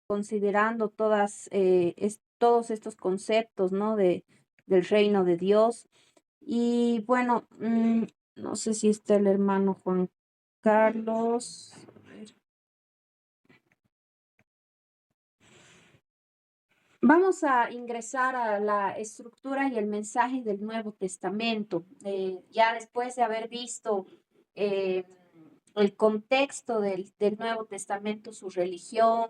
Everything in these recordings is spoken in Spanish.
considerando todos estos conceptos, ¿no? Del reino de Dios. Y bueno, no sé si está el hermano Juan Carlos. A ver. Vamos a ingresar a la estructura y el mensaje del Nuevo Testamento. Ya después de haber visto eh, el contexto del Nuevo Testamento, su religión,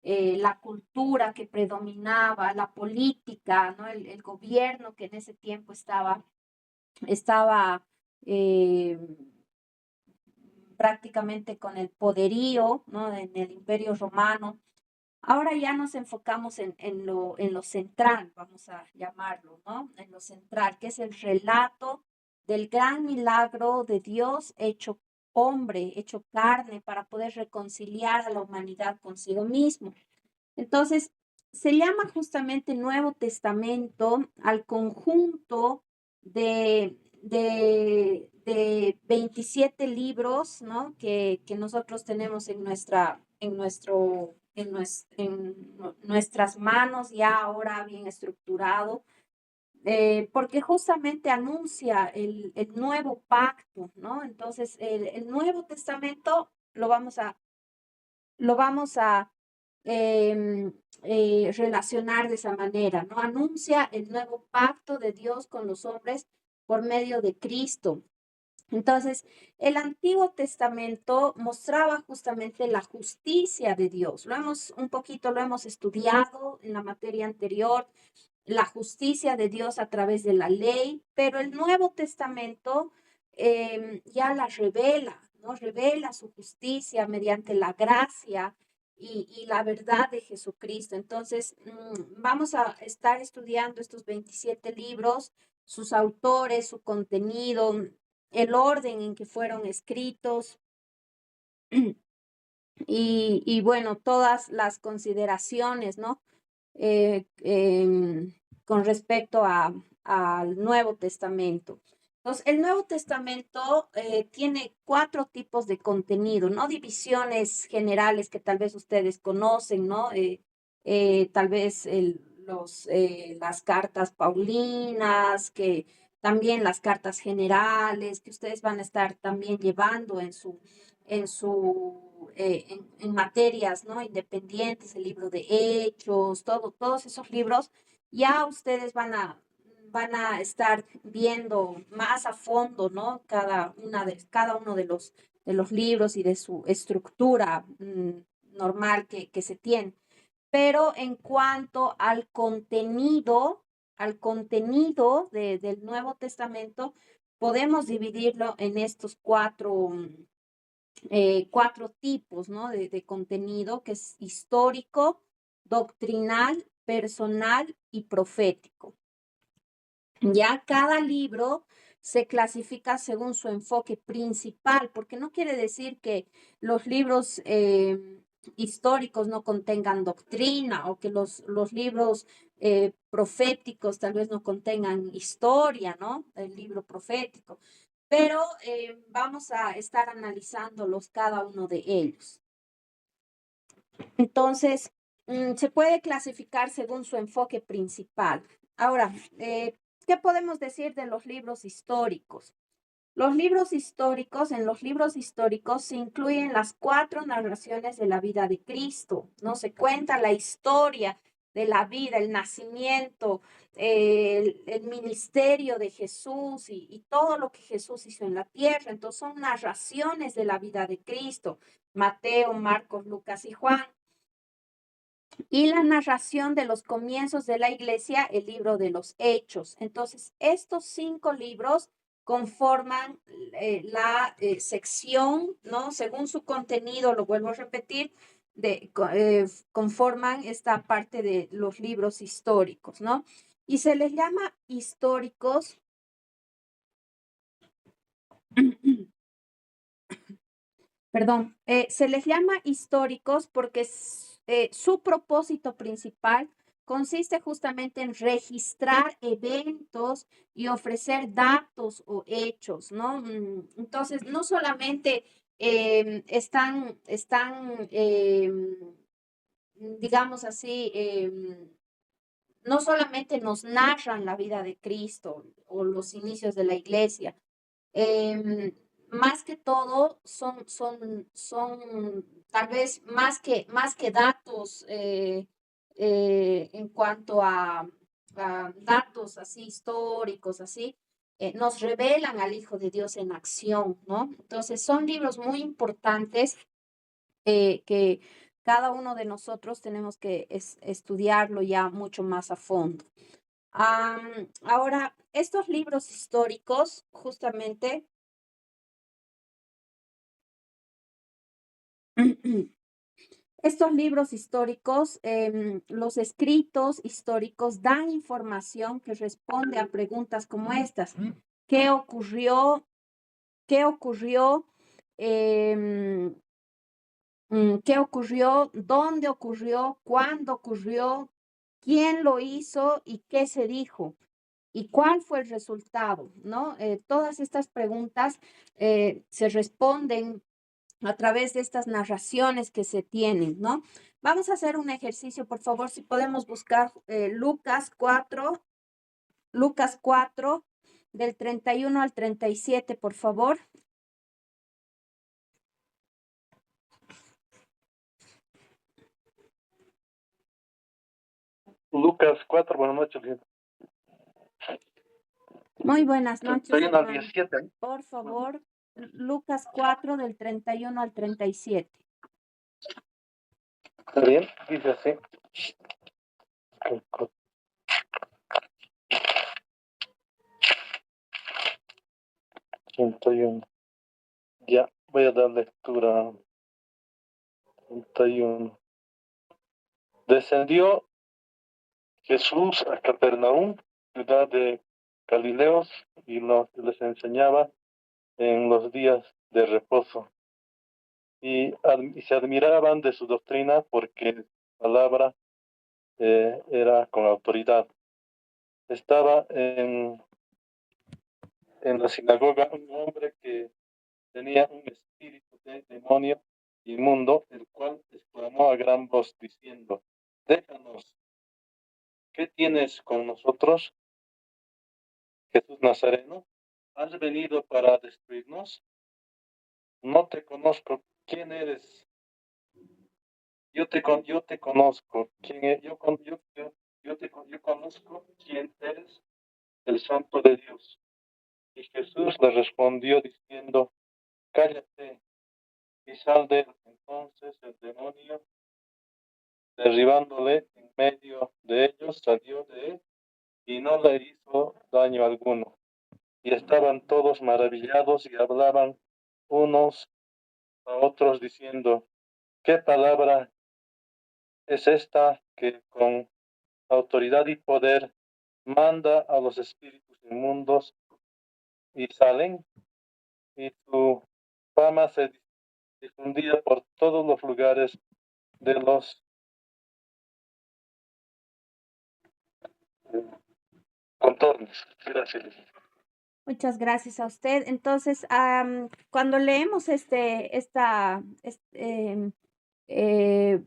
la cultura que predominaba, la política, ¿no? El gobierno que en ese tiempo estaba eh, prácticamente con el poderío, ¿no? En el Imperio Romano. Ahora ya nos enfocamos en lo central, vamos a llamarlo, ¿no? En lo central, que es el relato del gran milagro de Dios hecho hombre, hecho carne, para poder reconciliar a la humanidad consigo mismo. Entonces, se llama justamente Nuevo Testamento al conjunto de 27 libros, ¿no? Que nosotros tenemos en nuestras manos ya ahora bien estructurado, porque justamente anuncia el nuevo pacto, ¿no? Entonces, el Nuevo Testamento lo vamos a relacionar de esa manera, ¿no? Anuncia el nuevo pacto de Dios con los hombres por medio de Cristo. Entonces, el Antiguo Testamento mostraba justamente la justicia de Dios. Lo hemos estudiado en la materia anterior, la justicia de Dios a través de la ley, pero el Nuevo Testamento ya la revela, ¿no? Revela su justicia mediante la gracia y la verdad de Jesucristo. Entonces, vamos a estar estudiando estos 27 libros, sus autores, su contenido, el orden en que fueron escritos y bueno, todas las consideraciones, ¿no? Con respecto al Nuevo Testamento. Entonces, el Nuevo Testamento tiene 4 tipos de contenido, ¿no? Divisiones generales que tal vez ustedes conocen, ¿no? Tal vez las cartas paulinas, que también las cartas generales, que ustedes van a estar también llevando en materias, ¿no? Independientes, el libro de Hechos, todos esos libros, ya ustedes van a estar viendo más a fondo, ¿no? Cada uno de los libros y de su estructura normal que se tiene. Pero en cuanto al contenido del Nuevo Testamento, podemos dividirlo en estos 4 tipos, ¿no? De contenido, que es histórico, doctrinal, personal y profético. Ya cada libro se clasifica según su enfoque principal, porque no quiere decir que los libros históricos no contengan doctrina o que los libros proféticos tal vez no contengan historia, ¿no? El libro profético. Pero vamos a estar analizándolos cada uno de ellos. Entonces, se puede clasificar según su enfoque principal. Ahora, ¿qué podemos decir de los libros históricos? En los libros históricos se incluyen las 4 narraciones de la vida de Cristo, ¿no? Se cuenta la historia de la vida, el nacimiento, el ministerio de Jesús y todo lo que Jesús hizo en la tierra. Entonces son narraciones de la vida de Cristo, Mateo, Marcos, Lucas y Juan. Y la narración de los comienzos de la iglesia, el libro de los Hechos. Entonces, estos 5 libros conforman la sección, ¿no? Según su contenido, lo vuelvo a repetir, conforman esta parte de los libros históricos, ¿no? Y se les llama históricos, perdón, se les llama históricos porque su propósito principal consiste justamente en registrar eventos y ofrecer datos o hechos, ¿no? Entonces, no solamente están digamos así, no solamente nos narran la vida de Cristo o los inicios de la iglesia, más que todo son tal vez más que datos en cuanto a datos así históricos, así, nos revelan al Hijo de Dios en acción, ¿no? Entonces son libros muy importantes que cada uno de nosotros tenemos que estudiarlo ya mucho más a fondo. Ahora, estos libros históricos, justamente, estos libros históricos, los escritos históricos dan información que responde a preguntas como estas. ¿Qué ocurrió? ¿Qué ocurrió? Em, ¿Qué ocurrió? ¿Dónde ocurrió? ¿Cuándo ocurrió? ¿Quién lo hizo? ¿Y qué se dijo? ¿Y cuál fue el resultado? ¿No? Todas estas preguntas se responden a través de estas narraciones que se tienen, ¿no? Vamos a hacer un ejercicio, por favor, si podemos buscar Lucas 4, del 31 al 37, por favor. Lucas 4, buenas noches. Muy buenas noches, 31 al hermano. 17. Por favor, Lucas 4, del 31 al 37. ¿Está bien? Dice así. 31. Ya, voy a dar lectura. 31. Descendió Jesús a Capernaum, ciudad de Galileos, y les enseñaba en los días de reposo. Y se admiraban de su doctrina porque su palabra era con autoridad. Estaba en la sinagoga un hombre que tenía un espíritu de demonio inmundo, el cual exclamó a gran voz diciendo: déjanos, ¿qué tienes con nosotros, Jesús Nazareno? ¿Has venido para destruirnos? No te conozco. ¿Quién eres? Yo te conozco. ¿Quién es? Yo conozco quién eres, el Santo de Dios. Y Jesús le respondió diciendo: cállate y sal de él. Entonces el demonio, derribándole en medio de ellos, salió de él y no le hizo daño alguno. Y estaban todos maravillados y hablaban unos a otros diciendo: ¿qué palabra es esta que con autoridad y poder manda a los espíritus inmundos y salen? Y su fama se difundía por todos los lugares de los contornos. Gracias. Muchas gracias a usted. Entonces, cuando leemos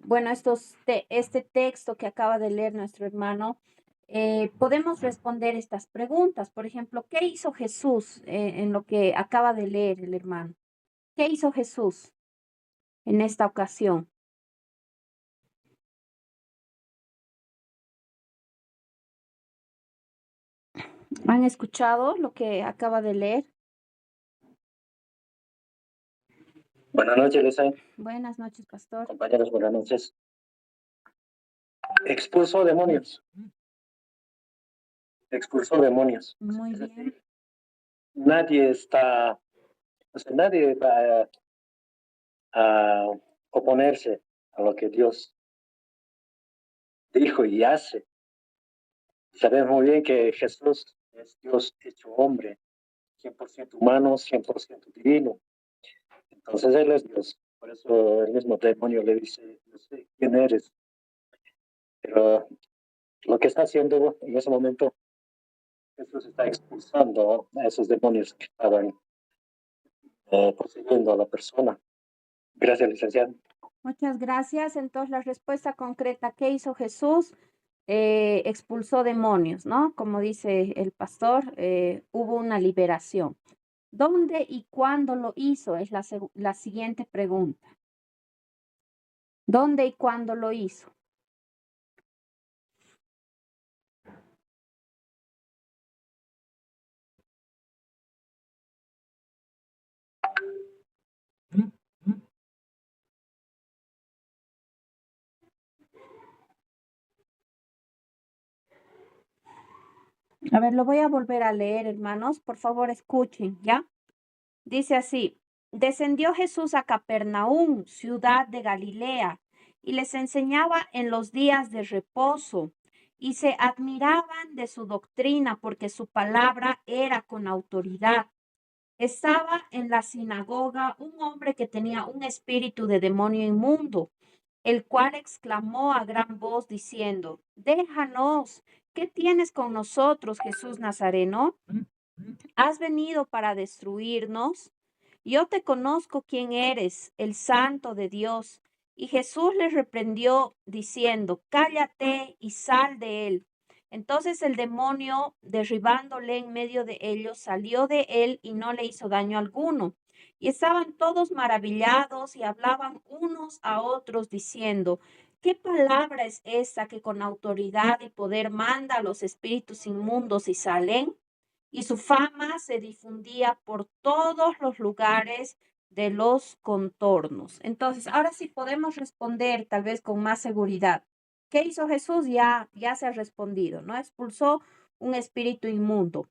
bueno, este texto que acaba de leer nuestro hermano, podemos responder estas preguntas. Por ejemplo, ¿qué hizo Jesús en lo que acaba de leer el hermano? ¿Qué hizo Jesús en esta ocasión? ¿Han escuchado lo que acaba de leer? Buenas noches, Lisa. Buenas noches, pastor. Compañeros, buenas noches. Expulsó demonios. Expulsó demonios. Muy bien. Nadie nadie va a oponerse a lo que Dios dijo y hace. Sabemos muy bien que Jesús es Dios hecho hombre, 100% humano, 100% divino. Entonces Él es Dios. Por eso el mismo demonio le dice: no sé quién eres. Pero lo que está haciendo en ese momento, Jesús está expulsando a esos demonios que estaban poseyendo a la persona. Gracias, licenciado. Muchas gracias. Entonces, la respuesta concreta, ¿qué hizo Jesús? Expulsó demonios, ¿no? Como dice el pastor, hubo una liberación. ¿Dónde y cuándo lo hizo? Es la siguiente pregunta. ¿Dónde y cuándo lo hizo? A ver, lo voy a volver a leer, hermanos. Por favor, escuchen, ¿ya? Dice así, descendió Jesús a Capernaum, ciudad de Galilea, y les enseñaba en los días de reposo, y se admiraban de su doctrina porque su palabra era con autoridad. Estaba en la sinagoga un hombre que tenía un espíritu de demonio inmundo, el cual exclamó a gran voz diciendo, déjanos, ¿qué tienes con nosotros, Jesús Nazareno? ¿Has venido para destruirnos? Yo te conozco quién eres, el Santo de Dios. Y Jesús les reprendió diciendo, cállate y sal de él. Entonces el demonio, derribándole en medio de ellos, salió de él y no le hizo daño alguno. Y estaban todos maravillados y hablaban unos a otros diciendo, ¿qué palabra es esta que con autoridad y poder manda a los espíritus inmundos y salen? Y su fama se difundía por todos los lugares de los contornos. Entonces, ahora sí podemos responder tal vez con más seguridad. ¿Qué hizo Jesús? Ya se ha respondido, ¿no? Expulsó un espíritu inmundo.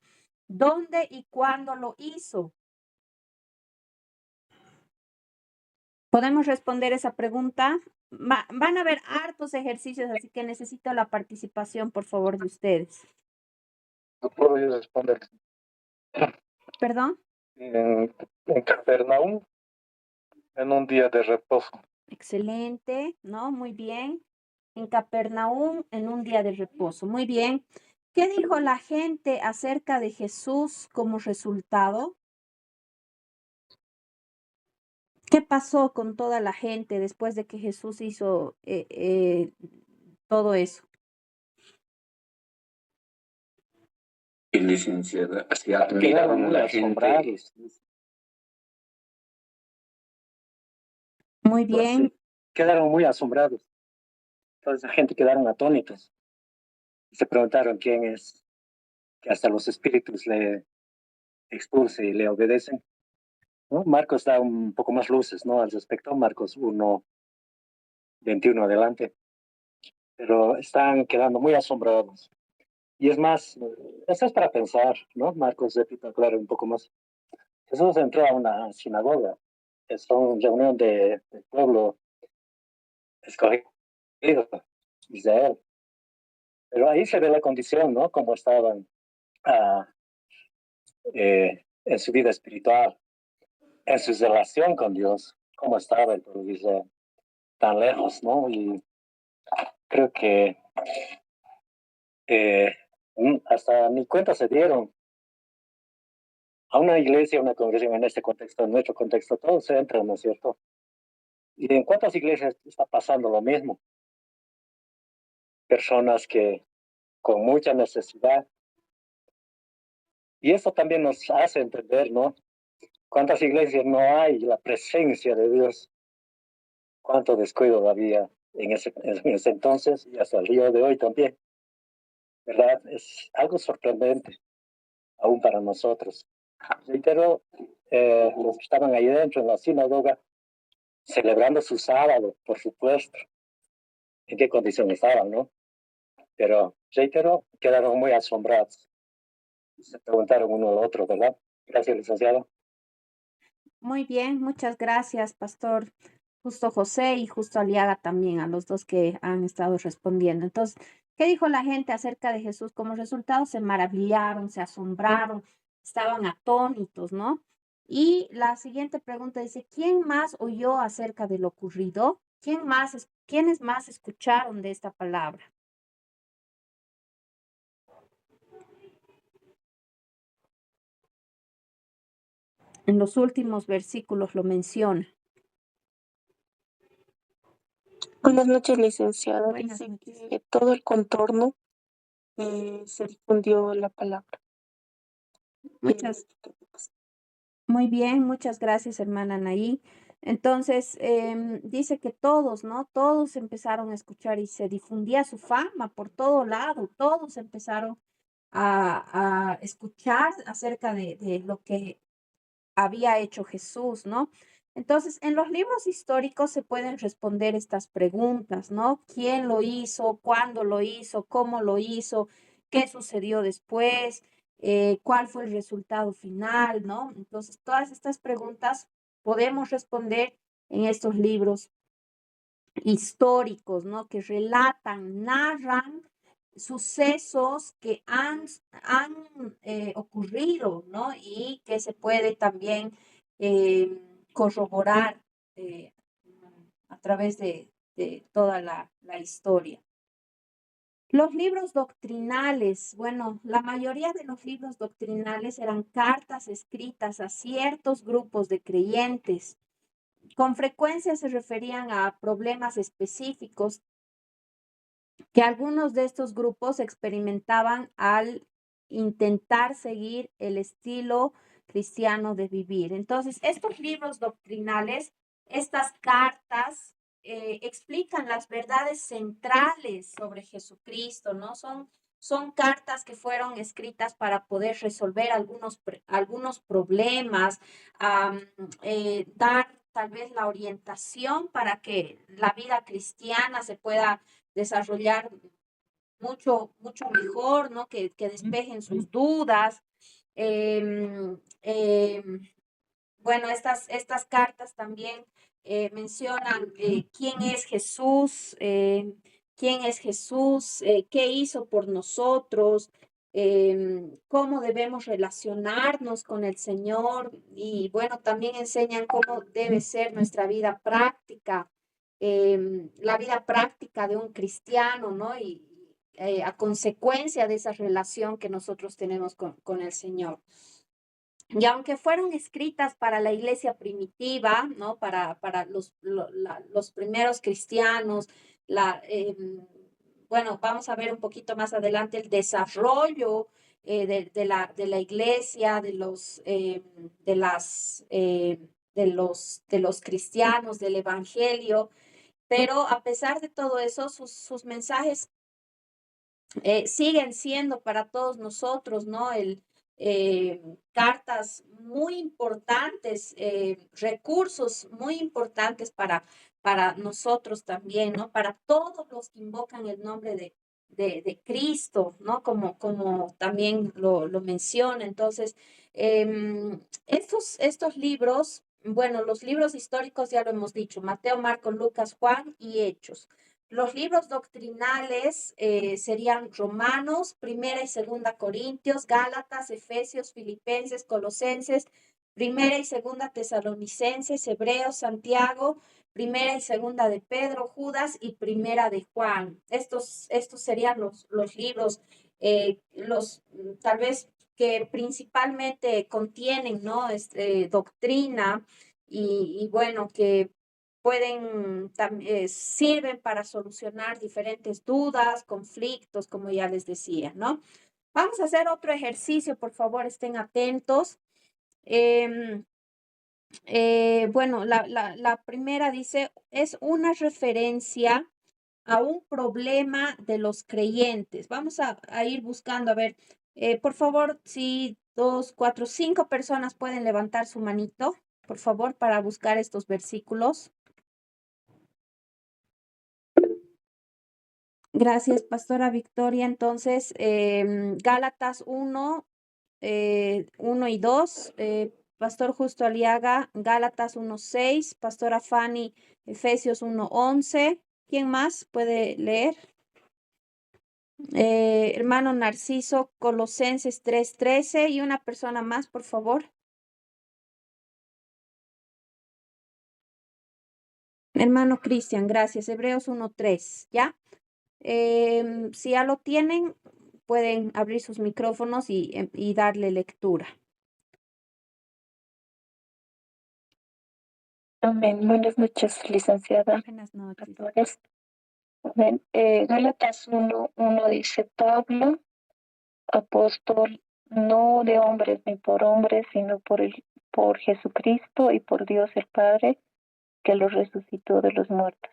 ¿Dónde y cuándo lo hizo? ¿Podemos responder esa pregunta? Van a haber hartos ejercicios, así que necesito la participación, por favor, de ustedes. No puedo yo responder. ¿Perdón? En Capernaum, en un día de reposo. Excelente, ¿no? Muy bien. En Capernaum, en un día de reposo. Muy bien. ¿Qué dijo la gente acerca de Jesús como resultado? ¿Qué pasó con toda la gente después de que Jesús hizo todo eso? Licenciada, se admiraron la gente. Muy Pues, bien. quedaron muy asombrados. Toda esa gente quedaron atónitos. Se preguntaron quién es, que hasta los espíritus le expulse y le obedecen, ¿no? Marcos da un poco más luces, ¿no? Al respecto, Marcos 1:21 adelante. Pero están quedando muy asombrados. Y es más, eso es para pensar, ¿no? Marcos repito, claro, un poco más. Jesús entró a una sinagoga, es una reunión del pueblo escogido, Israel. Pero ahí se ve la condición, ¿no? Cómo estaban ah, en su vida espiritual, en su relación con Dios, cómo estaba el pueblo de Israel, tan lejos, ¿no? Y creo que hasta ni cuenta se dieron. A una iglesia, una congregación en este contexto, en nuestro contexto, todos entran, ¿no es cierto? ¿Y en cuántas iglesias está pasando lo mismo? Personas que con mucha necesidad. Y eso también nos hace entender, ¿no? ¿Cuántas iglesias no hay la presencia de Dios? ¿Cuánto descuido había en ese entonces y hasta el día de hoy también? ¿Verdad? Es algo sorprendente, aún para nosotros. Reitero, los que estaban ahí dentro en la sinagoga, celebrando su sábado, por supuesto, en qué condición estaban, ¿no? Pero, reitero, quedaron muy asombrados. Se preguntaron uno al otro, ¿verdad? Gracias, licenciado. Muy bien, muchas gracias, Pastor Justo José y Justo Aliaga también, a los dos que han estado respondiendo. Entonces, ¿qué dijo la gente acerca de Jesús? Como resultado, se maravillaron, se asombraron, estaban atónitos, ¿no? Y la siguiente pregunta dice, ¿quién más oyó acerca de lo ocurrido? ¿Quiénes más escucharon de esta palabra? En los últimos versículos lo menciona. Buenas noches, licenciada. Buenas Dice noches. que todo el contorno se difundió la palabra. Muchas, muy bien, muchas gracias, hermana Anaí. Entonces, dice que todos, ¿no? Todos empezaron a escuchar y se difundía su fama por todo lado, todos empezaron a escuchar acerca de lo que había hecho Jesús, ¿no? Entonces, en los libros históricos se pueden responder estas preguntas, ¿no? ¿Quién lo hizo? ¿Cuándo lo hizo? ¿Cómo lo hizo? ¿Qué sucedió después? ¿Cuál fue el resultado final? ¿No? Entonces, todas estas preguntas podemos responder en estos libros históricos, ¿no? Que relatan, narran sucesos que han ocurrido, ¿no? Y que se puede también corroborar a través de toda la historia. Los libros doctrinales, bueno, la mayoría de los libros doctrinales eran cartas escritas a ciertos grupos de creyentes. Con frecuencia se referían a problemas específicos que algunos de estos grupos experimentaban al intentar seguir el estilo cristiano de vivir. Entonces, estos libros doctrinales, estas cartas, explican las verdades centrales sobre Jesucristo, ¿no? Son cartas que fueron escritas para poder resolver algunos problemas, dar tal vez la orientación para que la vida cristiana se pueda desarrollar mucho mejor, ¿no? Que despejen sus dudas. Em, em, bueno, estas cartas también mencionan quién es Jesús, qué hizo por nosotros, cómo debemos relacionarnos con el Señor y bueno, también enseñan cómo debe ser nuestra vida práctica, la vida práctica de un cristiano, ¿no? Y a consecuencia de esa relación que nosotros tenemos con el Señor. Y aunque fueron escritas para la iglesia primitiva, ¿no? Para los primeros cristianos, bueno, vamos a ver un poquito más adelante el desarrollo de la iglesia, de los cristianos, del evangelio, pero a pesar de todo eso, sus mensajes siguen siendo para todos nosotros, ¿no? Cartas muy importantes, recursos muy importantes para nosotros también, ¿no? Para todos los que invocan el nombre de Cristo, ¿no? Como también lo menciona. Entonces, estos libros, bueno, los libros históricos ya lo hemos dicho, Mateo, Marcos, Lucas, Juan y Hechos. Los libros doctrinales serían Romanos, Primera y Segunda Corintios, Gálatas, Efesios, Filipenses, Colosenses, Primera y Segunda Tesalonicenses, Hebreos, Santiago, Primera y Segunda de Pedro, Judas y Primera de Juan. Estos serían los libros, tal vez que principalmente contienen, ¿no? Doctrina y bueno, que sirven para solucionar diferentes dudas, conflictos, como ya les decía, ¿no? Vamos a hacer otro ejercicio, por favor, estén atentos. Bueno, la primera dice, es una referencia a un problema de los creyentes. Vamos a ir buscando, a ver, por favor, si 2, 4, 5 personas pueden levantar su manito, por favor, para buscar estos versículos. Gracias, Pastora Victoria. Entonces, Gálatas 1, 1 y 2, Pastor Justo Aliaga, Gálatas 1:6, Pastora Fanny, Efesios 1:11. ¿Quién más puede leer? Hermano Narciso, Colosenses 3:13 y una persona más, por favor. Hermano Cristian, gracias. Hebreos 1:3, ¿ya? Si ya lo tienen, pueden abrir sus micrófonos y darle lectura. Amén. Buenas noches, licenciada. Buenas noches. Pastores. Amén. Gálatas 1:1 dice Pablo, apóstol, no de hombres ni por hombres, sino por Jesucristo y por Dios el Padre, que lo resucitó de los muertos.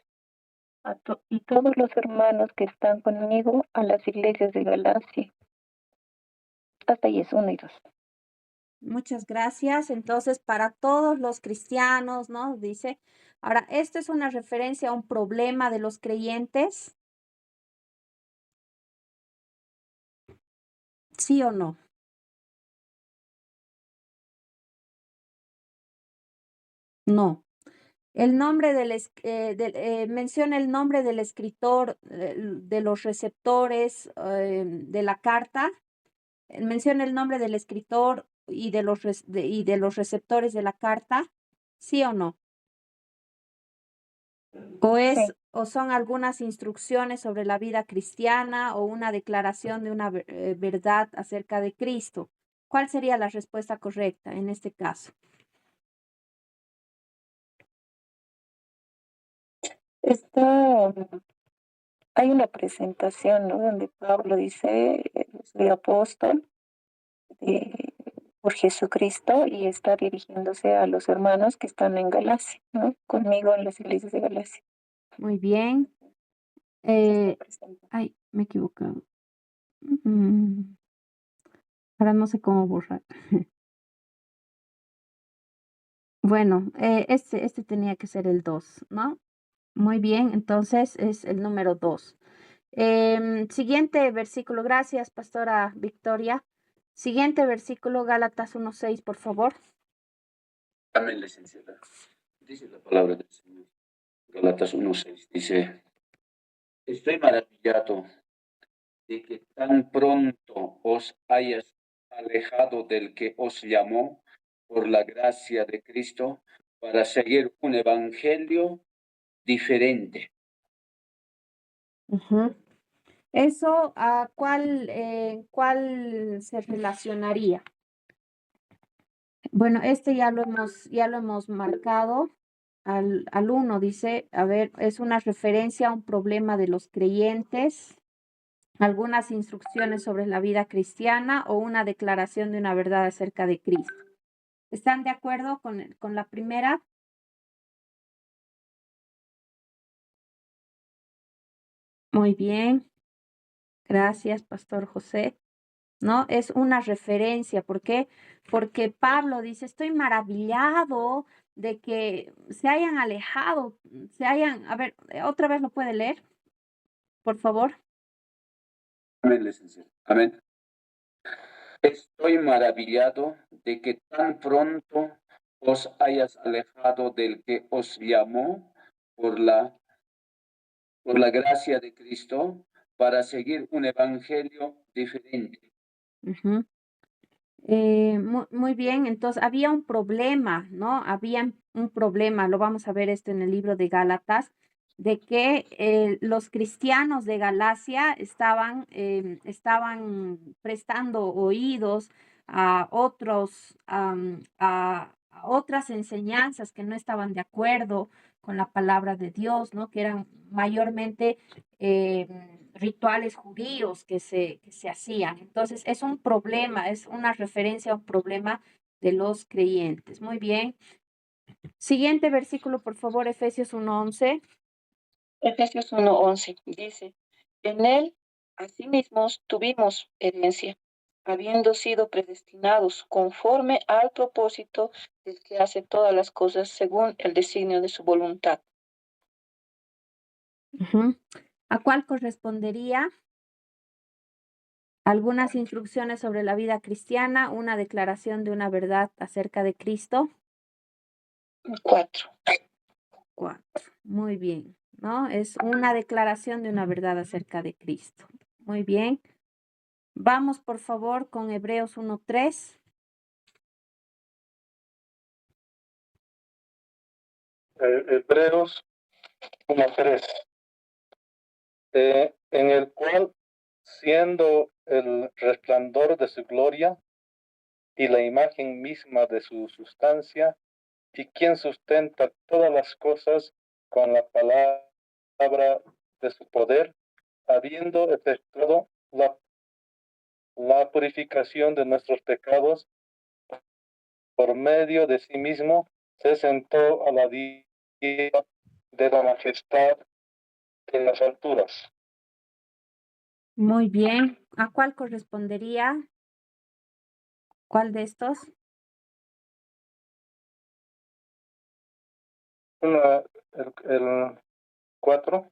Y todos los hermanos que están conmigo a las iglesias de Galacia. Hasta ahí es 1 y 2. Muchas gracias. Entonces, para todos los cristianos, ¿no? Dice, ahora, esto es una referencia a un problema de los creyentes. ¿Sí o no? No. El nombre menciona el nombre del escritor, de los receptores de la carta. Menciona el nombre del escritor y de los receptores de la carta. ¿Sí o no? Sí. O son algunas instrucciones sobre la vida cristiana o una declaración de una verdad acerca de Cristo. ¿Cuál sería la respuesta correcta en este caso? Hay una presentación, ¿no? Donde Pablo dice, soy apóstol por Jesucristo y está dirigiéndose a los hermanos que están en Galacia, ¿no? Conmigo en las iglesias de Galacia. Muy bien. Ay, me he equivocado. Ahora no sé cómo borrar. Bueno, este tenía que ser el 2, ¿no? Muy bien, entonces es el número 2. Siguiente versículo. Gracias, Pastora Victoria. Siguiente versículo, Gálatas 1:6, por favor. Amén, licenciada. Dice la palabra del Señor. Gálatas 1:6 dice, estoy maravillado de que tan pronto os hayas alejado del que os llamó por la gracia de Cristo para seguir un evangelio diferente. ¿Eso a cuál se relacionaría? Bueno, este ya lo hemos marcado al 1, dice, a ver, es una referencia a un problema de los creyentes, algunas instrucciones sobre la vida cristiana o una declaración de una verdad acerca de Cristo. ¿Están de acuerdo con la primera? Muy bien. Gracias, Pastor José. ¿No? Es una referencia. ¿Por qué? Porque Pablo dice, estoy maravillado de que se hayan alejado, a ver, otra vez lo puede leer, por favor. Amén, licenciada. Amén. Estoy maravillado de que tan pronto os hayas alejado del que os llamó por la gracia de Cristo para seguir un evangelio diferente. Muy bien, entonces había un problema, ¿no? Había un problema, lo vamos a ver esto en el libro de Gálatas, de que los cristianos de Galacia estaban prestando oídos a a otras enseñanzas que no estaban de acuerdo con la palabra de Dios, ¿no? Que eran mayormente rituales judíos que se hacían. Entonces, es un problema, es una referencia a un problema de los creyentes. Muy bien. Siguiente versículo, por favor, Efesios 1:11. Efesios 1:11 dice, en él asimismo tuvimos herencia, habiendo sido predestinados conforme al propósito del que hace todas las cosas según el designio de su voluntad. ¿A cuál correspondería? Algunas instrucciones sobre la vida cristiana, una declaración de una verdad acerca de Cristo. 4. Muy bien, ¿no? Es una declaración de una verdad acerca de Cristo. Muy bien. Vamos, por favor, con Hebreos 1:3. Hebreos 1:3, en el cual, siendo el resplandor de su gloria y la imagen misma de su sustancia, y quien sustenta todas las cosas con la palabra de su poder, habiendo efectuado la purificación de nuestros pecados por medio de sí mismo, se sentó a la diestra de la majestad en las alturas. Muy bien. ¿A cuál correspondería? ¿Cuál de estos? El 4.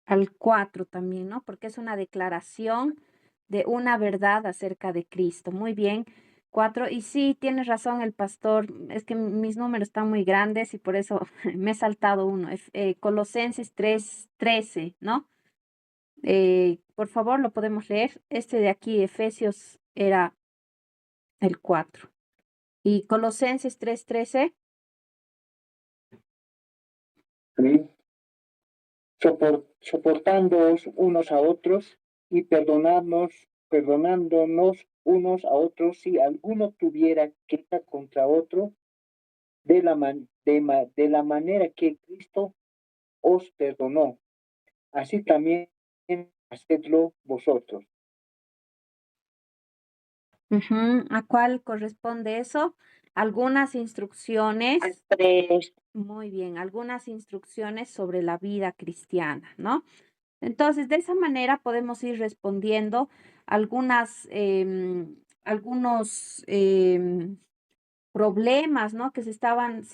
Al 4 también, ¿no? Porque es una declaración de una verdad acerca de Cristo. Muy bien. 4. Y sí, tienes razón el pastor. Es que mis números están muy grandes y por eso me he saltado uno. Colosenses 3:13, ¿no? Por favor, lo podemos leer. Este de aquí, Efesios, era el 4. Y Colosenses 3:13. ¿Sí? Soportándoos unos a otros y perdonándonos unos a otros si alguno tuviera queja contra otro, de la manera que Cristo os perdonó, así también hacedlo vosotros. ¿A cuál corresponde eso? Algunas instrucciones. Muy bien, algunas instrucciones sobre la vida cristiana, ¿no? Entonces, de esa manera podemos ir respondiendo algunos problemas, ¿no? Que se estaban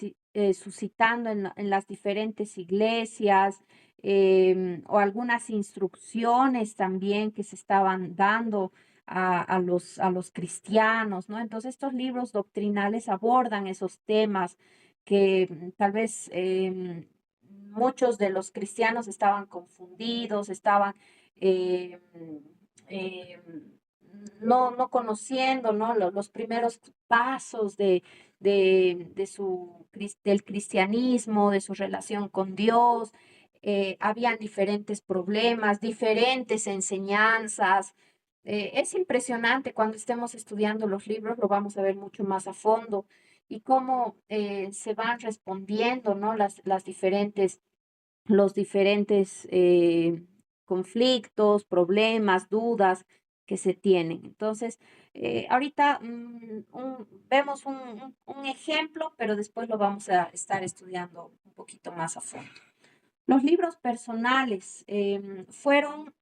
suscitando en las diferentes iglesias, o algunas instrucciones también que se estaban dando a los cristianos, ¿no? Entonces, estos libros doctrinales abordan esos temas que tal vez muchos de los cristianos estaban confundidos, estaban em, em, no conociendo, ¿no? Los primeros pasos del cristianismo, de su relación con Dios. Habían diferentes problemas, diferentes enseñanzas. Es impresionante cuando estemos estudiando los libros, lo vamos a ver mucho más a fondo y cómo se van respondiendo, ¿no? Los diferentes conflictos, problemas, dudas que se tienen. Entonces, ahorita vemos un ejemplo, pero después lo vamos a estar estudiando un poquito más a fondo. Los libros personales fueron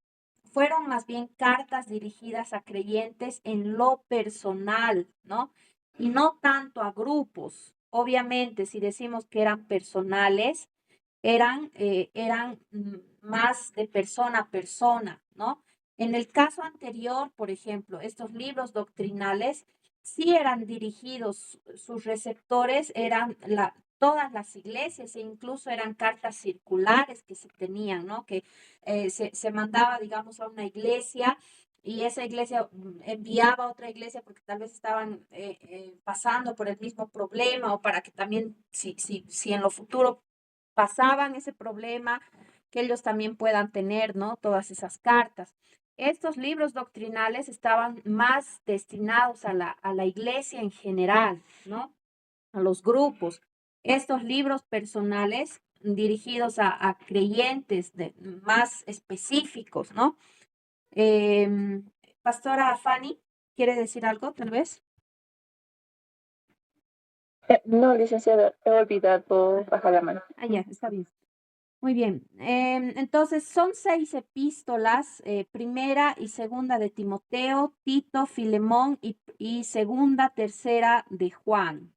más bien cartas dirigidas a creyentes en lo personal, ¿no? Y no tanto a grupos. Obviamente, si decimos que eran personales, eran más de persona a persona, ¿no? En el caso anterior, por ejemplo, estos libros doctrinales sí eran dirigidos, sus receptores eran todas las iglesias e incluso eran cartas circulares que se tenían, ¿no? Que se mandaba, digamos, a una iglesia y esa iglesia enviaba a otra iglesia porque tal vez estaban pasando por el mismo problema o para que también, si en lo futuro pasaban ese problema, que ellos también puedan tener, ¿no? Todas esas cartas. Estos libros doctrinales estaban más destinados a la iglesia en general, ¿no? A los grupos. Estos libros personales dirigidos a creyentes más específicos, ¿no? Pastora Fanny, ¿quiere decir algo, tal vez? No, licenciada, he olvidado bajar la mano. Ah, ya, está bien. Muy bien. Entonces, son 6 epístolas, primera y segunda de Timoteo, Tito, Filemón y segunda, tercera de Juan.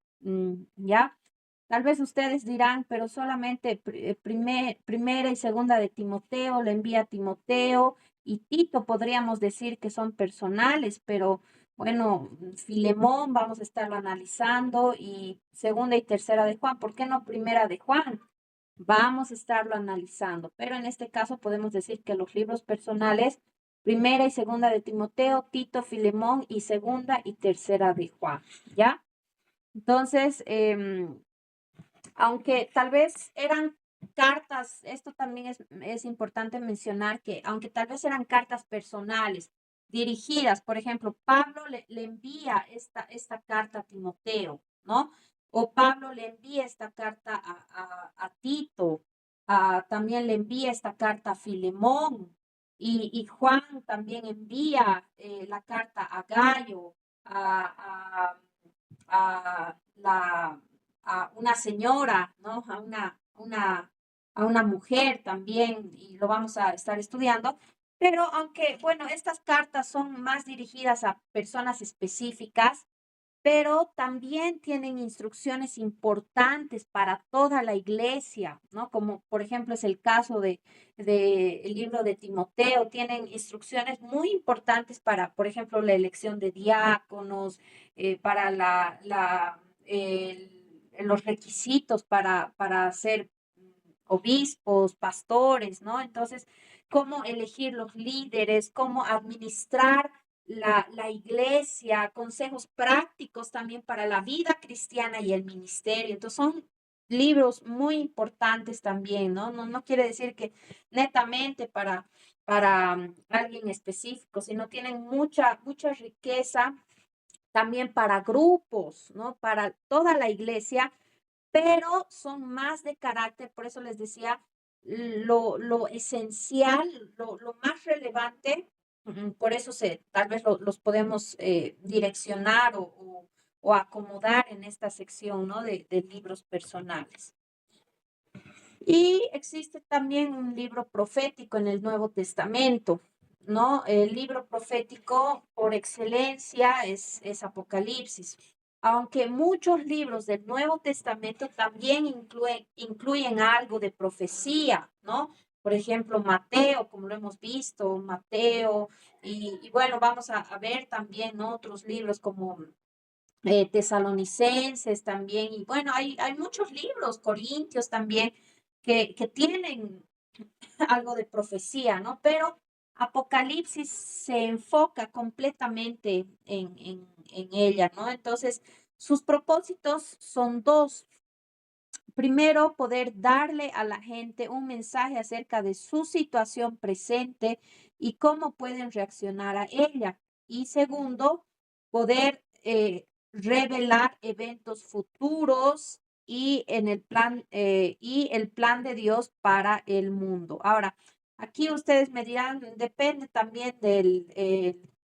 ¿Ya? Tal vez ustedes dirán, pero solamente primera y segunda de Timoteo le envía a Timoteo y Tito podríamos decir que son personales, pero bueno, Filemón vamos a estarlo analizando y segunda y tercera de Juan. ¿Por qué no primera de Juan? Vamos a estarlo analizando, pero en este caso podemos decir que los libros personales, primera y segunda de Timoteo, Tito, Filemón y segunda y tercera de Juan, ¿ya? Entonces, aunque tal vez eran cartas, esto también es importante mencionar que aunque tal vez eran cartas personales, dirigidas, por ejemplo, Pablo le envía esta carta a Timoteo, ¿no? O Pablo le envía esta carta a Tito, también le envía esta carta a Filemón, y Juan también envía la carta a Gayo, a, a una señora, ¿no? A una mujer también, y lo vamos a estar estudiando. Pero aunque, bueno, estas cartas son más dirigidas a personas específicas, pero también tienen instrucciones importantes para toda la iglesia, ¿no? Como por ejemplo es el caso de el libro de Timoteo, tienen instrucciones muy importantes para, por ejemplo, la elección de diáconos, para los requisitos para ser obispos, pastores, ¿no? Entonces, cómo elegir los líderes, cómo administrar la iglesia, consejos prácticos también para la vida cristiana y el ministerio. Entonces son libros muy importantes también, ¿no? No quiere decir que netamente para alguien específico, sino tienen mucha riqueza también para grupos, ¿no? Para toda la iglesia, pero son más de carácter, por eso les decía, lo esencial, lo más relevante, por eso tal vez los podemos direccionar o acomodar en esta sección, ¿no? De libros personales. Y existe también un libro profético en el Nuevo Testamento, ¿no? El libro profético por excelencia es Apocalipsis, aunque muchos libros del Nuevo Testamento también incluyen algo de profecía, ¿no? Por ejemplo, Mateo, como lo hemos visto, Mateo, y bueno, vamos a ver también, ¿no? Otros libros como Tesalonicenses también, y bueno, hay muchos libros, Corintios también, que tienen algo de profecía, ¿no? Pero Apocalipsis se enfoca completamente en ella, ¿no? Entonces, sus propósitos son dos. Primero, poder darle a la gente un mensaje acerca de su situación presente y cómo pueden reaccionar a ella. Y segundo, poder revelar eventos futuros y en el plan de Dios para el mundo. Ahora, aquí ustedes me dirán, depende también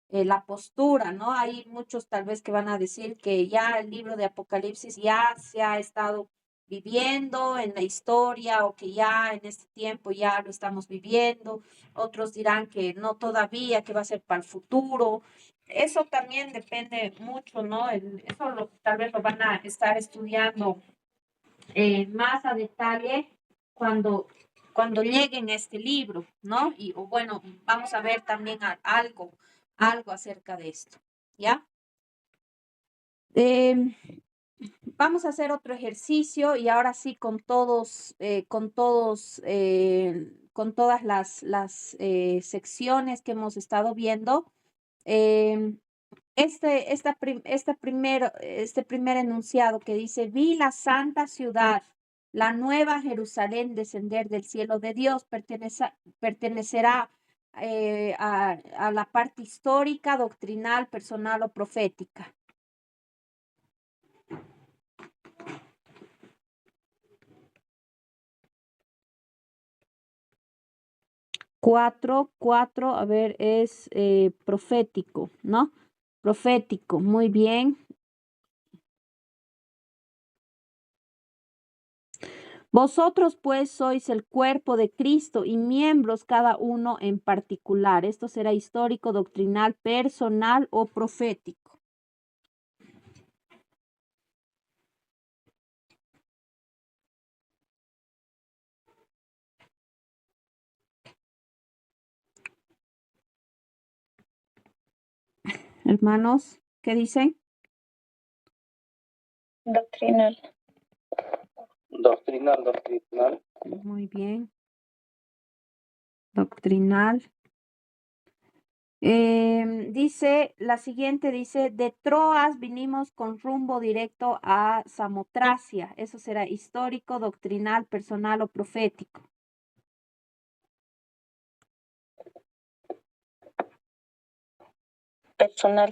la postura, ¿no? Hay muchos tal vez que van a decir que ya el libro de Apocalipsis ya se ha estado viviendo en la historia, o que ya en este tiempo ya lo estamos viviendo. Otros dirán que no todavía, que va a ser para el futuro. Eso también depende mucho, ¿no? Tal vez lo van a estar estudiando más a detalle cuando lleguen a este libro, ¿no? O bueno, vamos a ver también algo acerca de esto, ¿ya? Vamos a hacer otro ejercicio, y ahora sí con todas las secciones que hemos estado viendo. Este primer enunciado que dice: vi la santa ciudad, la nueva Jerusalén, descender del cielo de Dios, pertenecerá a la parte histórica, doctrinal, personal o profética. Cuatro, a ver, es profético, ¿no? Profético, muy bien. Vosotros pues sois el cuerpo de Cristo y miembros cada uno en particular. Esto será histórico, doctrinal, personal o profético. Hermanos, ¿qué dicen? Doctrinal. Doctrinal. Muy bien. Doctrinal. La siguiente dice: de Troas vinimos con rumbo directo a Samotracia. Eso será histórico, doctrinal, personal o profético. Personal.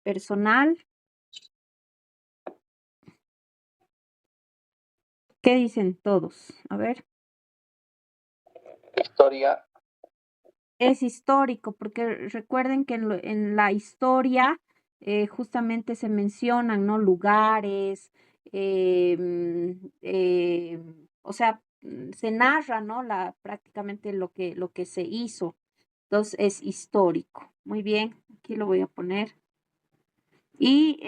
Personal. ¿Qué dicen todos? A ver. Historia. Es histórico, porque recuerden que en la historia justamente se mencionan, ¿no? Lugares, o sea, se narra, ¿no? Prácticamente lo que se hizo. Entonces es histórico. Muy bien, aquí lo voy a poner. Y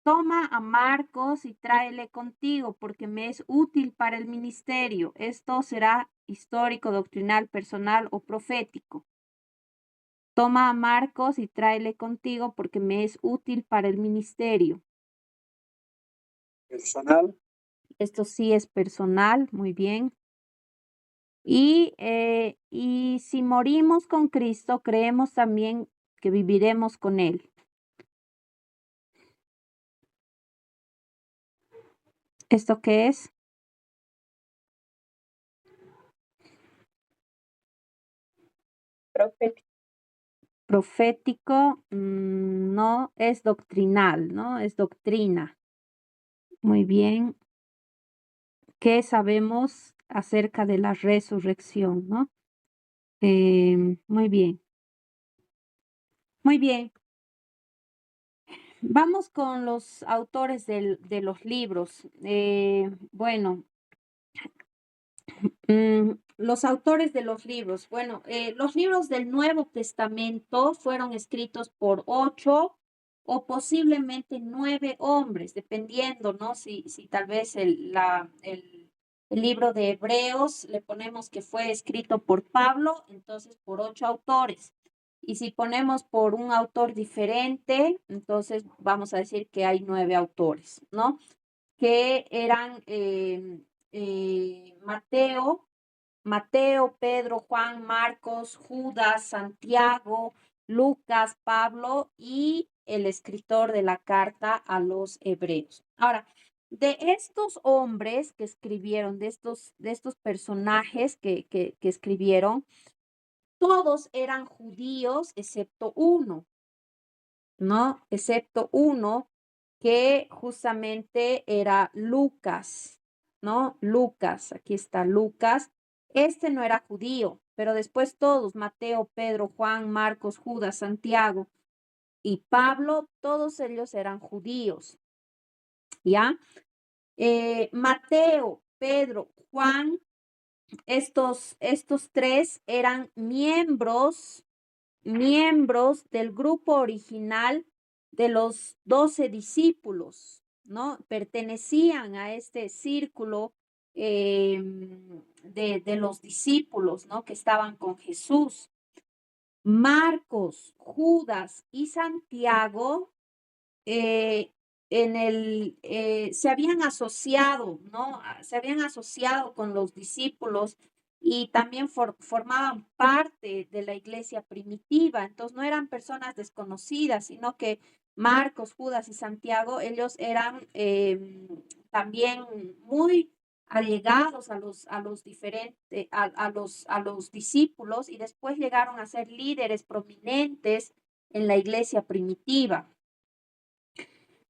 toma a Marcos y tráele contigo, porque me es útil para el ministerio. Esto será histórico, doctrinal, personal o profético. Toma a Marcos y tráele contigo, porque me es útil para el ministerio. Personal. Esto sí es personal, muy bien. Y si morimos con Cristo, creemos también que viviremos con Él. ¿Esto qué es? Profético. Profético, no, es doctrinal, ¿no? Es doctrina. Muy bien. ¿Qué sabemos acerca de la resurrección, no? Muy bien. Muy bien. Vamos con los autores de los libros. Bueno, los autores de los libros. Bueno, los libros del Nuevo Testamento fueron escritos por 8 o posiblemente 9 hombres, dependiendo, ¿no? Si tal vez el libro de Hebreos le ponemos que fue escrito por Pablo, entonces por 8 autores. Y si ponemos por un autor diferente, entonces vamos a decir que hay 9 autores, ¿no? Que eran Mateo, Pedro, Juan, Marcos, Judas, Santiago, Lucas, Pablo y el escritor de la carta a los hebreos. Ahora, de estos hombres que escribieron, de estos personajes que escribieron, todos eran judíos excepto uno, ¿no? Excepto uno que justamente era Lucas, ¿no? Lucas, aquí está Lucas. Este no era judío, pero después todos, Mateo, Pedro, Juan, Marcos, Judas, Santiago y Pablo, todos ellos eran judíos, ¿ya? Mateo, Pedro, Juan, estos tres eran miembros del grupo original de los 12 discípulos, ¿no? Pertenecían a este círculo de los discípulos, ¿no? Que estaban con Jesús. Marcos, Judas y Santiago se habían asociado, ¿no? Se habían asociado con los discípulos y también formaban parte de la iglesia primitiva. Entonces no eran personas desconocidas, sino que Marcos, Judas y Santiago, ellos eran también muy allegados a los diferentes, a los discípulos y después llegaron a ser líderes prominentes en la iglesia primitiva.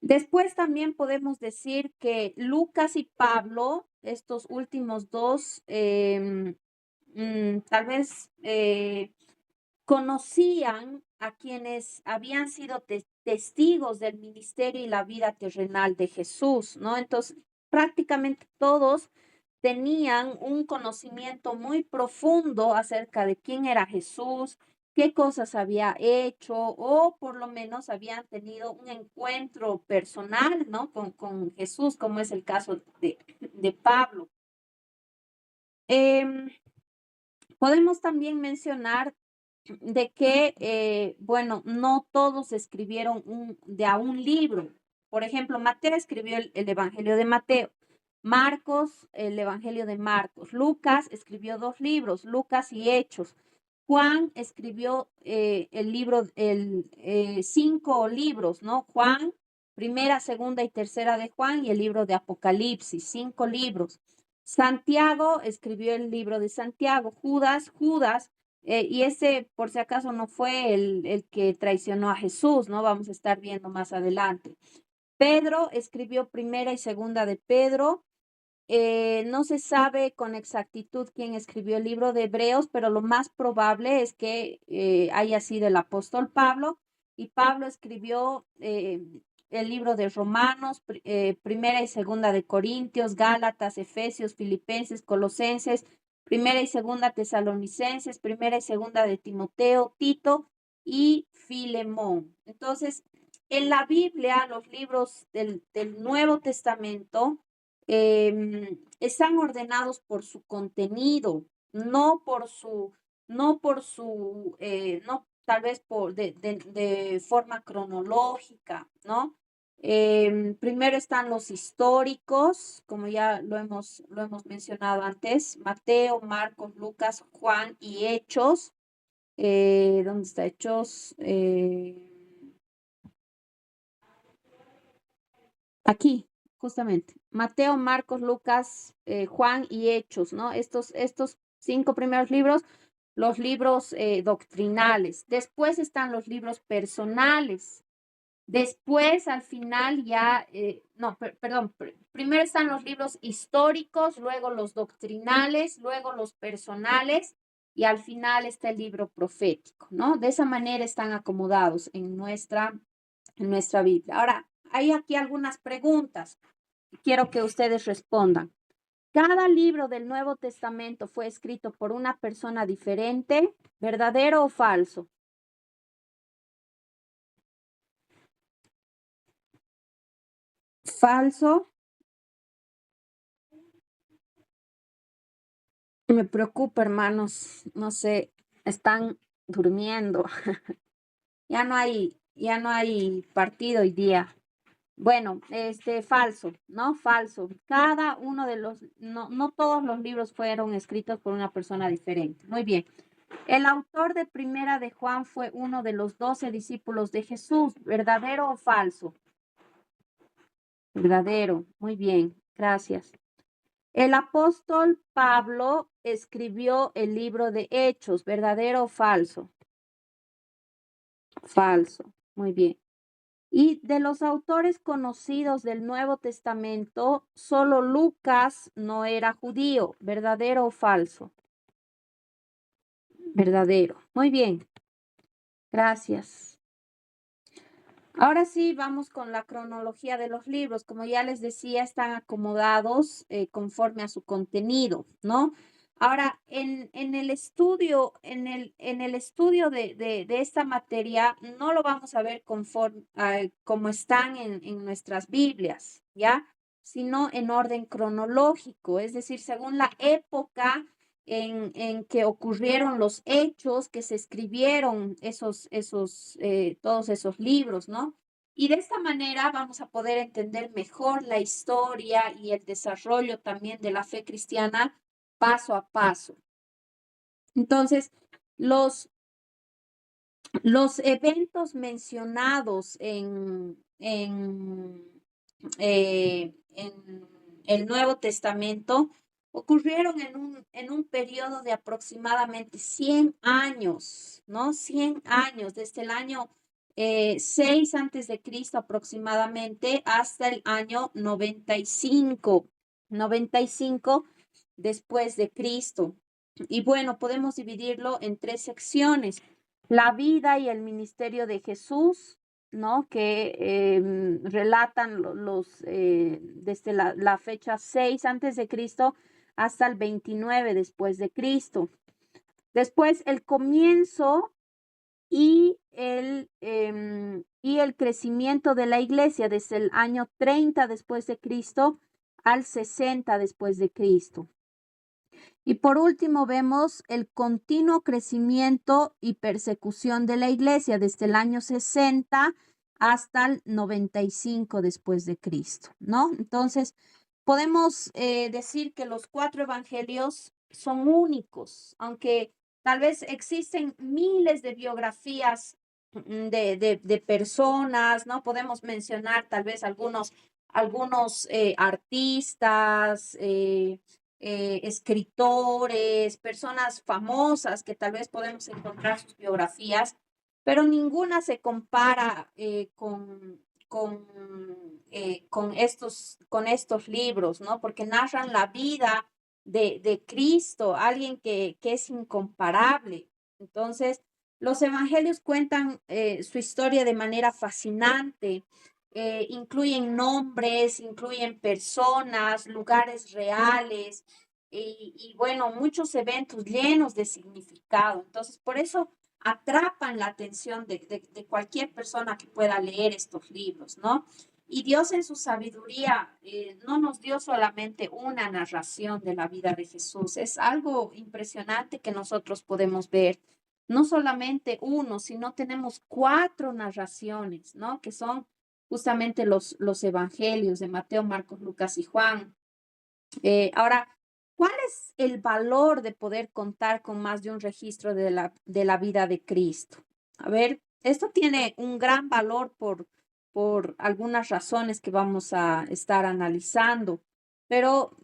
Después también podemos decir que Lucas y Pablo, estos últimos dos, tal vez conocían a quienes habían sido testigos del ministerio y la vida terrenal de Jesús, ¿no? Entonces, prácticamente todos tenían un conocimiento muy profundo acerca de quién era Jesús, qué cosas había hecho o por lo menos habían tenido un encuentro personal, ¿no? Con Jesús, como es el caso de Pablo. Podemos también mencionar de que, bueno, no todos escribieron de a un libro. Por ejemplo, Mateo escribió el Evangelio de Mateo, Marcos, el Evangelio de Marcos, Lucas escribió 2 libros, Lucas y Hechos. Juan escribió el libro, 5 libros, ¿no? Juan, primera, segunda y tercera de Juan y el libro de Apocalipsis, 5 libros. Santiago escribió el libro de Santiago, Judas, y ese por si acaso no fue el que traicionó a Jesús, ¿no? Vamos a estar viendo más adelante. Pedro escribió primera y segunda de Pedro. No se sabe con exactitud quién escribió el libro de Hebreos, pero lo más probable es que haya sido el apóstol Pablo, y Pablo escribió el libro de Romanos, primera y segunda de Corintios, Gálatas, Efesios, Filipenses, Colosenses, primera y segunda Tesalonicenses, primera y segunda de Timoteo, Tito y Filemón. Entonces, en la Biblia, los libros del Nuevo Testamento están ordenados por su contenido, no no tal vez de forma cronológica, ¿no? Primero están los históricos, como ya lo hemos mencionado antes: Mateo, Marcos, Lucas, Juan y Hechos. ¿Dónde está Hechos? Aquí, justamente. Mateo, Marcos, Lucas, Juan y Hechos, ¿no? Estos 5 primeros libros, los libros doctrinales. Después están los libros personales. Después, al final, ya, no, perdón, primero están los libros históricos, luego los doctrinales, luego los personales, y al final está el libro profético, ¿no? De esa manera están acomodados en nuestra Biblia. Ahora, hay aquí algunas preguntas que quiero que ustedes respondan. ¿Cada libro del Nuevo Testamento fue escrito por una persona diferente? ¿Verdadero o falso? Falso. Me preocupa, hermanos. No sé, están durmiendo. Ya no hay partido hoy día. Bueno, falso, ¿no? Falso. Cada uno de no todos los libros fueron escritos por una persona diferente. Muy bien. El autor de Primera de Juan fue uno de los 12 discípulos de Jesús. ¿Verdadero o falso? Verdadero. Muy bien. Gracias. El apóstol Pablo escribió el libro de Hechos. ¿Verdadero o falso? Falso. Muy bien. Y de los autores conocidos del Nuevo Testamento, solo Lucas no era judío. ¿Verdadero o falso? Verdadero. Muy bien. Gracias. Ahora sí, vamos con la cronología de los libros. Como ya les decía, están acomodados conforme a su contenido, ¿no? Ahora, en el estudio, de esta materia, no lo vamos a ver conforme como están en nuestras Biblias, ¿ya? Sino en orden cronológico, es decir, según la época en que ocurrieron los hechos, que se escribieron todos esos libros, ¿no? Y de esta manera vamos a poder entender mejor la historia y el desarrollo también de la fe cristiana paso a paso. Entonces, los eventos mencionados en el Nuevo Testamento ocurrieron en un periodo de aproximadamente 100 años, ¿no? 100 años, desde el año 6 antes de Cristo aproximadamente hasta el año 95 después de Cristo. Y bueno, podemos dividirlo en 3 secciones: la vida y el ministerio de Jesús, ¿no? Que relatan desde la fecha 6 antes de Cristo hasta el 29 después de Cristo. Después, el comienzo y el crecimiento de la iglesia desde el año 30 después de Cristo al 60 después de Cristo. Y por último vemos el continuo crecimiento y persecución de la iglesia desde el año 60 hasta el 95 después de Cristo, ¿no? Entonces, podemos decir que los 4 evangelios son únicos, aunque tal vez existen miles de biografías de personas, ¿no? Podemos mencionar tal vez algunos artistas, escritores, personas famosas que tal vez podemos encontrar sus biografías, pero ninguna se compara con estos libros, ¿no? Porque narran la vida de Cristo, alguien que es incomparable. Entonces, los evangelios cuentan su historia de manera fascinante. Incluyen nombres, incluyen personas, lugares reales y bueno, muchos eventos llenos de significado. Entonces, por eso atrapan la atención de cualquier persona que pueda leer estos libros, ¿no? Y Dios en su sabiduría no nos dio solamente una narración de la vida de Jesús, es algo impresionante que nosotros podemos ver. No solamente uno, sino tenemos 4 narraciones, ¿no? Que son justamente los evangelios de Mateo, Marcos, Lucas y Juan. Ahora, ¿cuál es el valor de poder contar con más de un registro de la vida de Cristo? A ver, esto tiene un gran valor por algunas razones que vamos a estar analizando, pero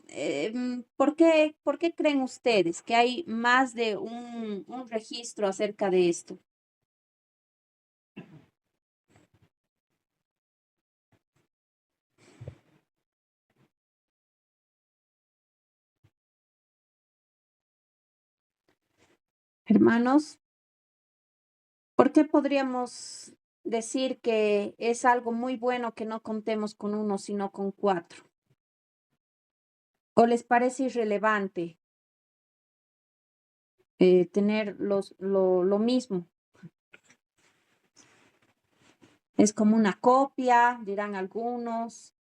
por qué creen ustedes que hay más de un registro acerca de esto? Hermanos, ¿por qué podríamos decir que es algo muy bueno que no contemos con uno, sino con 4? ¿O les parece irrelevante tener lo mismo? Es como una copia, dirán algunos.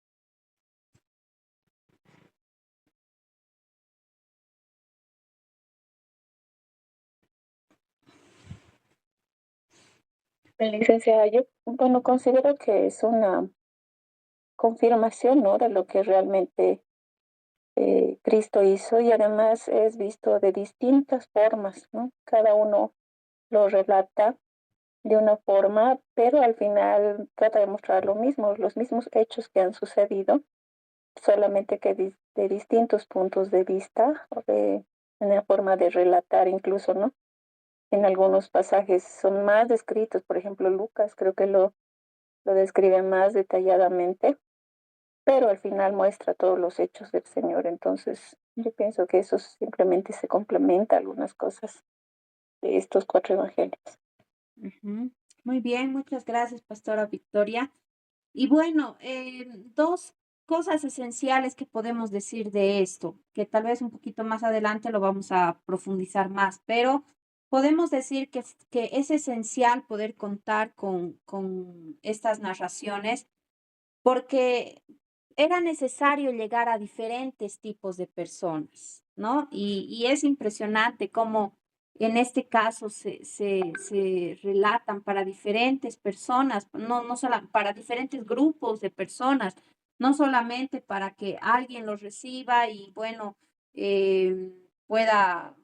Licenciada, yo, bueno, considero que es una confirmación, ¿no? De lo que realmente Cristo hizo y además es visto de distintas formas, ¿no? Cada uno lo relata de una forma, pero al final trata de mostrar lo mismo, los mismos hechos que han sucedido, solamente que de distintos puntos de vista, o de una forma de relatar incluso, ¿no? En algunos pasajes son más descritos, por ejemplo, Lucas creo que lo describe más detalladamente, pero al final muestra todos los hechos del Señor. Entonces, yo pienso que eso simplemente se complementa algunas cosas de estos 4 evangelios. Ujú. Muy bien, muchas gracias, Pastora Victoria. Y bueno, 2 cosas esenciales que podemos decir de esto, que tal vez un poquito más adelante lo vamos a profundizar más, pero podemos decir que es esencial poder contar con estas narraciones porque era necesario llegar a diferentes tipos de personas, ¿no? Y es impresionante cómo en este caso se relatan para diferentes personas, no solo para diferentes grupos de personas, no solamente para que alguien los reciba y bueno, pueda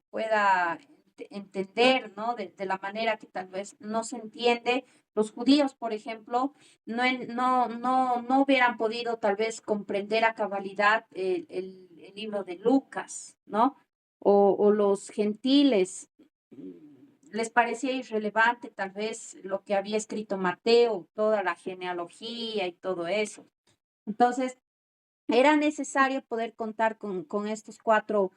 entender, ¿no? De la manera que tal vez no se entiende. Los judíos, por ejemplo, no hubieran podido tal vez comprender a cabalidad el libro de Lucas, ¿no? O los gentiles les parecía irrelevante tal vez lo que había escrito Mateo, toda la genealogía y todo eso. Entonces, era necesario poder contar con con estas 4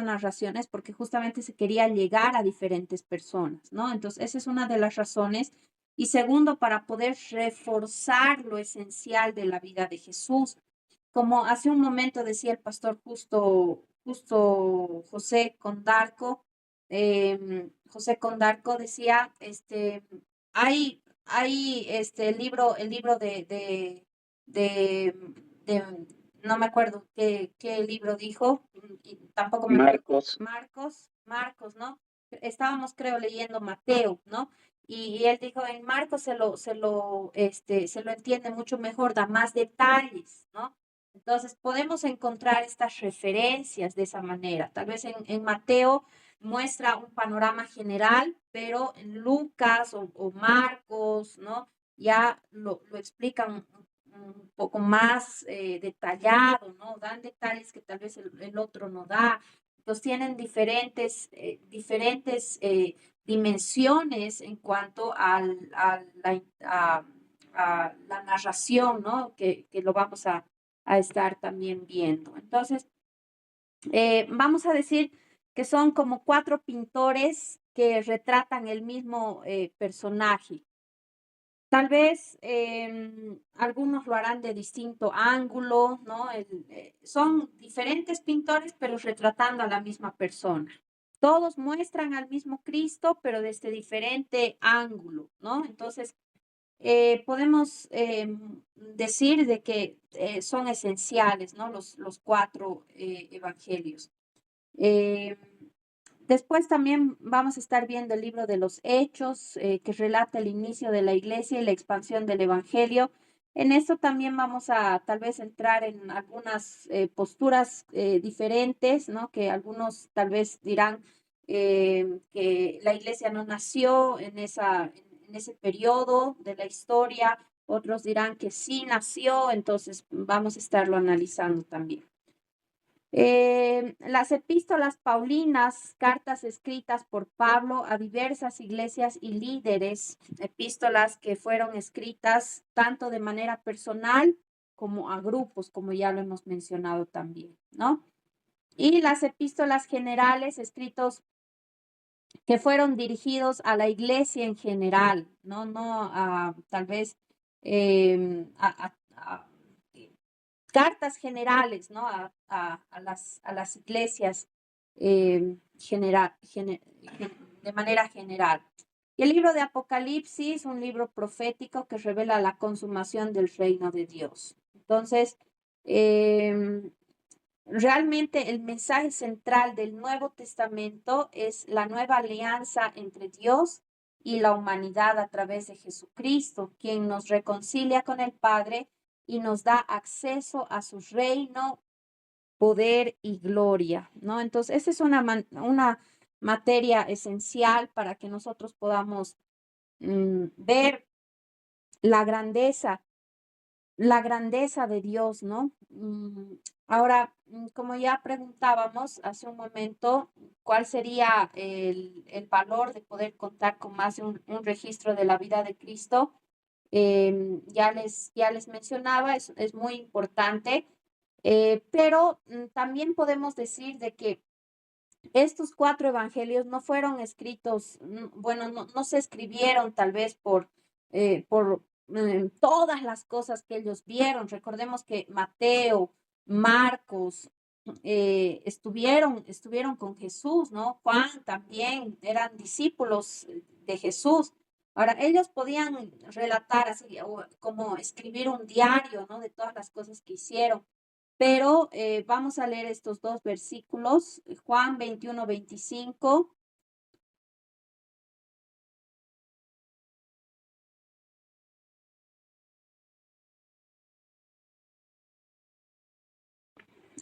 narraciones porque justamente se quería llegar a diferentes personas, ¿no? Entonces, esa es una de las razones. Y segundo, para poder reforzar lo esencial de la vida de Jesús. Como hace un momento decía el pastor justo José Condarco decía, hay el libro de, de- no me acuerdo qué libro dijo, y tampoco me acuerdo. Marcos. Marcos, ¿no? Estábamos, creo, leyendo Mateo, ¿no? Y él dijo, en Marcos se lo entiende mucho mejor, da más detalles, ¿no? Entonces, podemos encontrar estas referencias de esa manera. Tal vez en Mateo muestra un panorama general, pero en Lucas o Marcos, ¿no? Ya lo explican un poco más detallado, ¿no? Dan detalles que tal vez el otro no da. Entonces tienen diferentes dimensiones en cuanto la narración, ¿no? Que lo vamos a estar también viendo. Entonces, vamos a decir que son como 4 pintores que retratan el mismo personaje. Tal vez algunos lo harán de distinto ángulo, ¿no? Son diferentes pintores, pero retratando a la misma persona. Todos muestran al mismo Cristo, pero desde diferente ángulo, ¿no? Entonces, podemos decir de que son esenciales, ¿no? Los 4 evangelios. Después también vamos a estar viendo el libro de los Hechos, que relata el inicio de la iglesia y la expansión del evangelio. En esto también vamos a tal vez entrar en algunas posturas diferentes, ¿no? Que algunos tal vez dirán que la iglesia no nació en ese periodo de la historia, otros dirán que sí nació, entonces vamos a estarlo analizando también. Las epístolas paulinas, cartas escritas por Pablo a diversas iglesias y líderes, epístolas que fueron escritas tanto de manera personal como a grupos, como ya lo hemos mencionado también, ¿no? Y las epístolas generales, escritos que fueron dirigidos a la iglesia en general, no a tal vez a cartas generales, ¿no? A las iglesias de manera general. Y el libro de Apocalipsis, un libro profético que revela la consumación del reino de Dios. Entonces, realmente el mensaje central del Nuevo Testamento es la nueva alianza entre Dios y la humanidad a través de Jesucristo, quien nos reconcilia con el Padre y nos da acceso a su reino, poder y gloria, ¿no? Entonces, esa es una materia esencial para que nosotros podamos ver la grandeza de Dios, ¿no? Ahora, como ya preguntábamos hace un momento, ¿cuál sería el valor de poder contar con más de un registro de la vida de Cristo? Ya les mencionaba, es muy importante, pero también podemos decir de que estos 4 evangelios no fueron escritos, bueno, no se escribieron tal vez por todas las cosas que ellos vieron. Recordemos que Mateo, Marcos, estuvieron con Jesús, ¿no? Juan también eran discípulos de Jesús. Ahora, ellos podían relatar así, o como escribir un diario, ¿no? De todas las cosas que hicieron. Pero vamos a leer estos 2 versículos, Juan 21-25.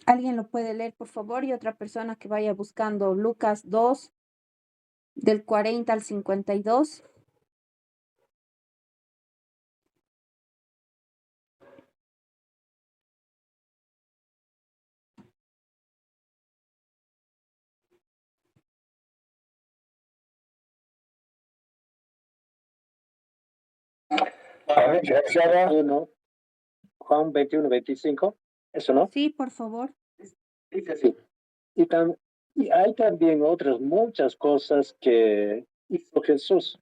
¿Alguien lo puede leer, por favor? Y otra persona que vaya buscando Lucas 2, del 40 al 52. Juan 21-25, eso no. Sí, por favor. Dice así. Y hay también otras muchas cosas que hizo Jesús,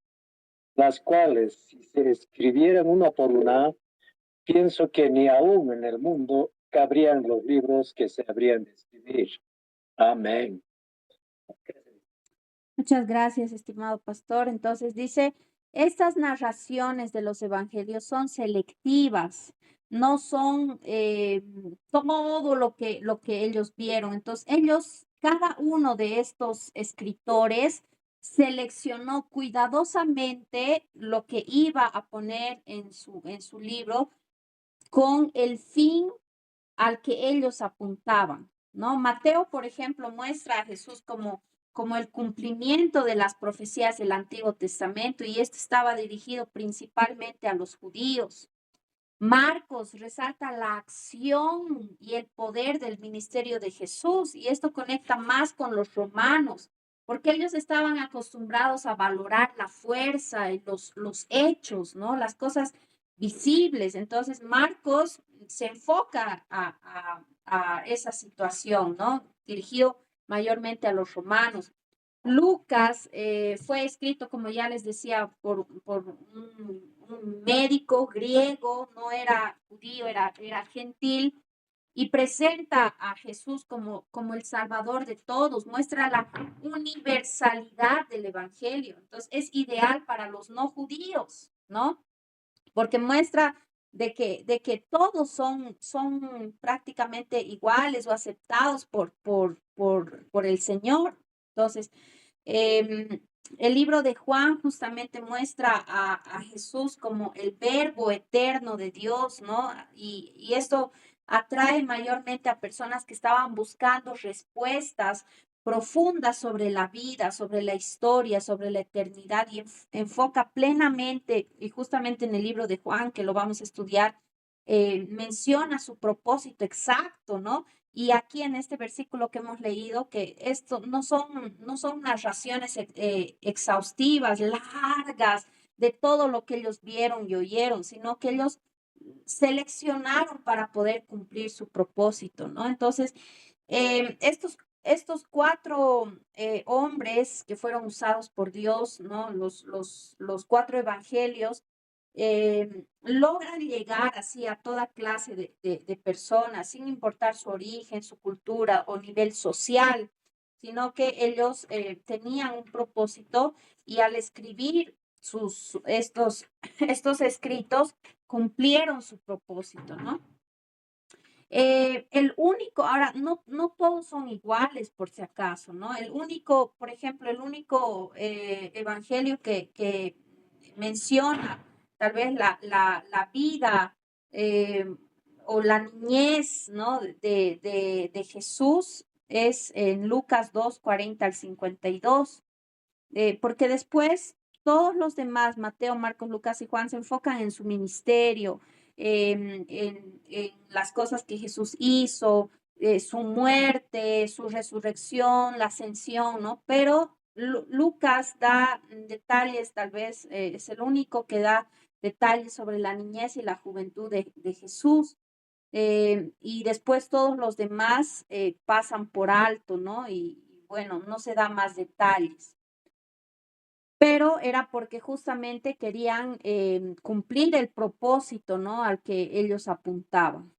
las cuales, si se escribieran una por una, pienso que ni aún en el mundo cabrían los libros que se habrían de escribir. Amén. Muchas gracias, estimado pastor. Entonces dice, estas narraciones de los evangelios son selectivas, no son todo lo que ellos vieron. Entonces, cada uno de estos escritores seleccionó cuidadosamente lo que iba a poner en su libro con el fin al que ellos apuntaban, ¿no? Mateo, por ejemplo, muestra a Jesús como el cumplimiento de las profecías del Antiguo Testamento, y esto estaba dirigido principalmente a los judíos. Marcos resalta la acción y el poder del ministerio de Jesús, y esto conecta más con los romanos, porque ellos estaban acostumbrados a valorar la fuerza y los hechos, ¿no? Las cosas visibles. Entonces, Marcos se enfoca a esa situación, ¿no? Dirigido mayormente a los romanos. Lucas fue escrito, como ya les decía, por un médico griego, no era judío, era gentil, y presenta a Jesús como el Salvador de todos, muestra la universalidad del Evangelio. Entonces, es ideal para los no judíos, ¿no? Porque muestra de que todos son prácticamente iguales o aceptados por el Señor. Entonces, el libro de Juan justamente muestra a Jesús como el verbo eterno de Dios, ¿no? Y esto atrae mayormente a personas que estaban buscando respuestas profundas sobre la vida, sobre la historia, sobre la eternidad y enfoca plenamente, y justamente en el libro de Juan, que lo vamos a estudiar, menciona su propósito exacto, ¿no? Y aquí en este versículo que hemos leído, que esto no son narraciones exhaustivas, largas, de todo lo que ellos vieron y oyeron, sino que ellos seleccionaron para poder cumplir su propósito, ¿no? Entonces, estos cuatro hombres que fueron usados por Dios, ¿no? Los cuatro evangelios, logran llegar así a toda clase de personas, sin importar su origen, su cultura o nivel social, sino que ellos tenían un propósito y al escribir estos escritos, cumplieron su propósito, ¿no? El único, ahora, no todos son iguales por si acaso, ¿no? El único, por ejemplo, el único evangelio que menciona tal vez la vida o la niñez, ¿no? de Jesús es en Lucas 2, 40 al 52, porque después todos los demás, Mateo, Marcos, Lucas y Juan, se enfocan en su ministerio, en las cosas que Jesús hizo, su muerte, su resurrección, la ascensión, ¿no? Pero Lucas da detalles, tal vez es el único que da detalles sobre la niñez y la juventud de Jesús. Y después todos los demás pasan por alto, ¿no? Y bueno, no se da más detalles. Pero era porque justamente querían cumplir el propósito, ¿no? Al que ellos apuntaban.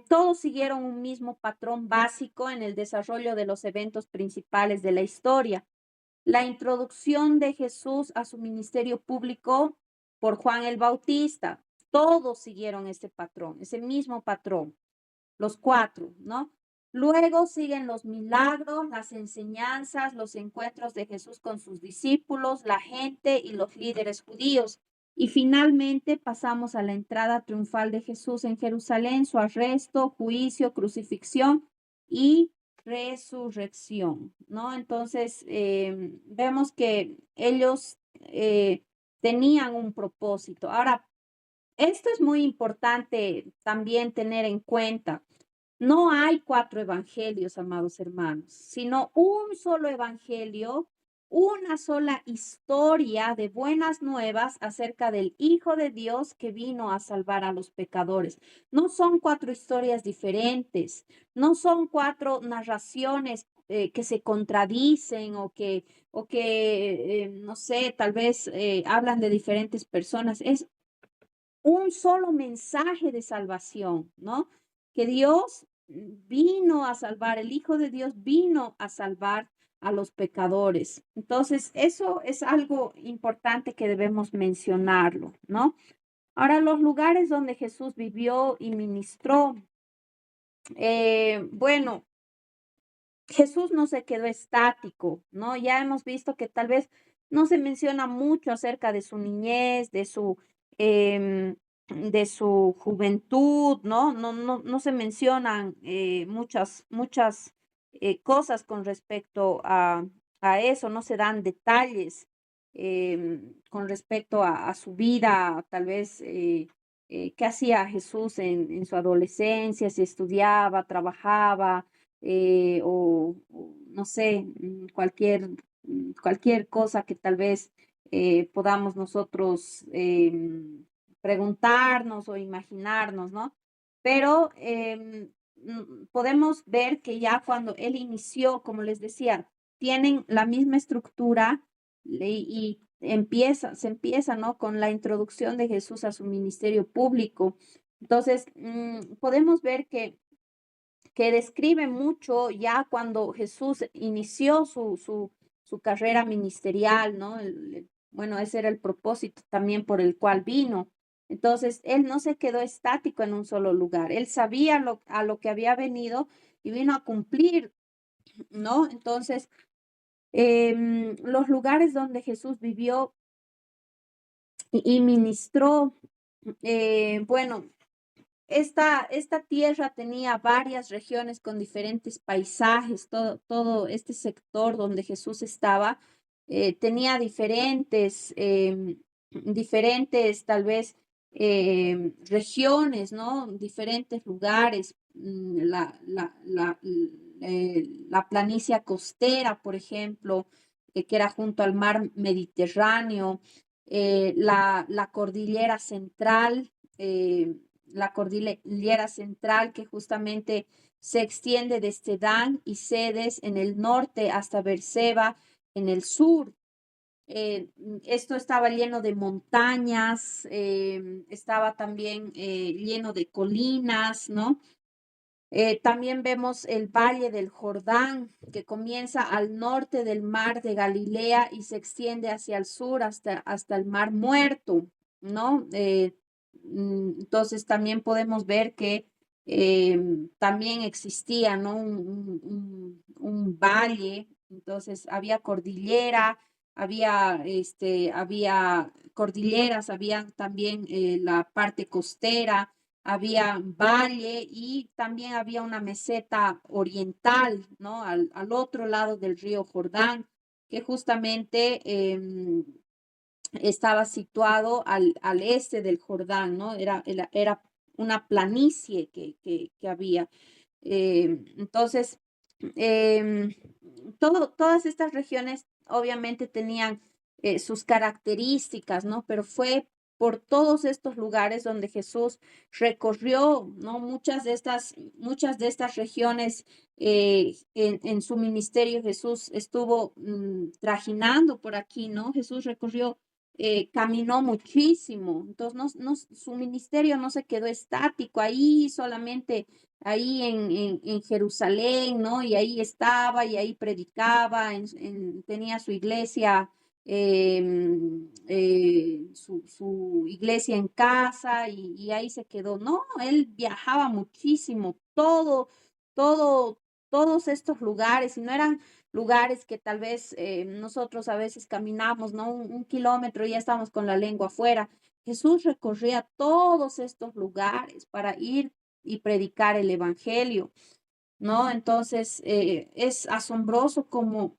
Todos siguieron un mismo patrón básico en el desarrollo de los eventos principales de la historia. La introducción de Jesús a su ministerio público por Juan el Bautista. Todos siguieron ese patrón, ese mismo patrón, los cuatro, ¿no? Luego siguen los milagros, las enseñanzas, los encuentros de Jesús con sus discípulos, la gente y los líderes judíos. Y finalmente pasamos a la entrada triunfal de Jesús en Jerusalén, su arresto, juicio, crucifixión y resurrección, ¿no? Entonces, vemos que ellos tenían un propósito. Ahora, esto es muy importante también tener en cuenta. No hay cuatro evangelios, amados hermanos, sino un solo evangelio, una sola historia de buenas nuevas acerca del Hijo de Dios que vino a salvar a los pecadores. No son cuatro historias diferentes, no son cuatro narraciones que se contradicen o que no sé, tal vez hablan de diferentes personas. Es un solo mensaje de salvación, ¿no? Que Dios vino a salvar, el Hijo de Dios vino a salvar a los pecadores. Entonces, eso es algo importante que debemos mencionarlo, ¿no? Ahora, los lugares donde Jesús vivió y ministró, bueno, Jesús no se quedó estático, ¿no? Ya hemos visto que tal vez no se menciona mucho acerca de su niñez, de su juventud, ¿no? No se mencionan muchas cosas con respecto a eso, no se dan detalles con respecto a su vida, tal vez qué hacía Jesús en su adolescencia, si estudiaba, trabajaba, o no sé, cualquier cualquier cosa que tal vez podamos nosotros preguntarnos o imaginarnos, ¿no? Pero podemos ver que ya cuando él inició, como les decía, tienen la misma estructura y se empieza, ¿no? Con la introducción de Jesús a su ministerio público. Entonces, podemos ver que describe mucho ya cuando Jesús inició su carrera ministerial, ¿no? Bueno, ese era el propósito también por el cual vino. Entonces, él no se quedó estático en un solo lugar. Él sabía a lo que había venido y vino a cumplir, ¿no? Entonces, los lugares donde Jesús vivió y ministró, bueno, esta tierra tenía varias regiones con diferentes paisajes, todo este sector donde Jesús estaba tenía diferentes tal vez regiones, ¿no? Diferentes lugares, la planicie costera, por ejemplo, que era junto al mar Mediterráneo, la cordillera central, que justamente se extiende desde Dan y Cedes en el norte hasta Beerseba en el sur. Esto estaba lleno de montañas, estaba también lleno de colinas, ¿no? También vemos el Valle del Jordán, que comienza al norte del mar de Galilea y se extiende hacia el sur hasta el Mar Muerto, ¿no? Entonces también podemos ver que también existía, ¿no? Un valle, entonces había cordillera, había cordilleras, había también la parte costera, había valle y también había una meseta oriental, ¿no? Al otro lado del río Jordán, que justamente estaba situado al este del Jordán, ¿no? Era una planicie que había. Entonces, todas estas regiones obviamente tenían sus características, ¿no? Pero fue por todos estos lugares donde Jesús recorrió, ¿no? Muchas de estas regiones en su ministerio Jesús estuvo trajinando por aquí, ¿no? Jesús recorrió, caminó muchísimo, entonces su ministerio no se quedó estático ahí solamente ahí en Jerusalén, ¿no? Y ahí estaba y ahí predicaba, tenía su iglesia, su iglesia en casa y ahí se quedó. No, él viajaba muchísimo, todo, todos estos lugares, y no eran lugares que tal vez nosotros a veces caminamos, ¿no? Un kilómetro y ya estamos con la lengua afuera. Jesús recorría todos estos lugares para ir y predicar el evangelio, ¿no? Entonces, es asombroso cómo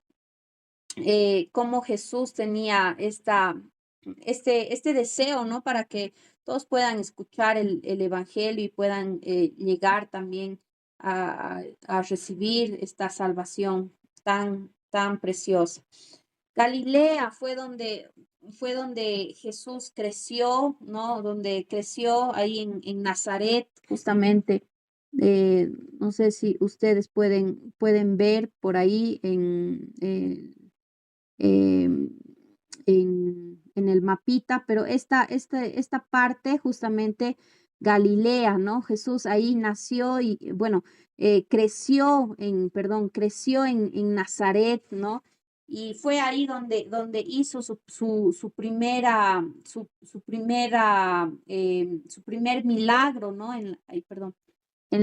Jesús tenía este deseo, ¿no? Para que todos puedan escuchar el evangelio y puedan llegar también a recibir esta salvación tan preciosa. Galilea fue donde Jesús creció, ¿no? Donde creció ahí en Nazaret, justamente. No sé si ustedes pueden ver por ahí en el mapita, pero esta parte justamente Galilea, ¿no? Jesús ahí nació y, bueno, creció en Nazaret, ¿no? Y fue ahí donde hizo su primer milagro, ¿no? En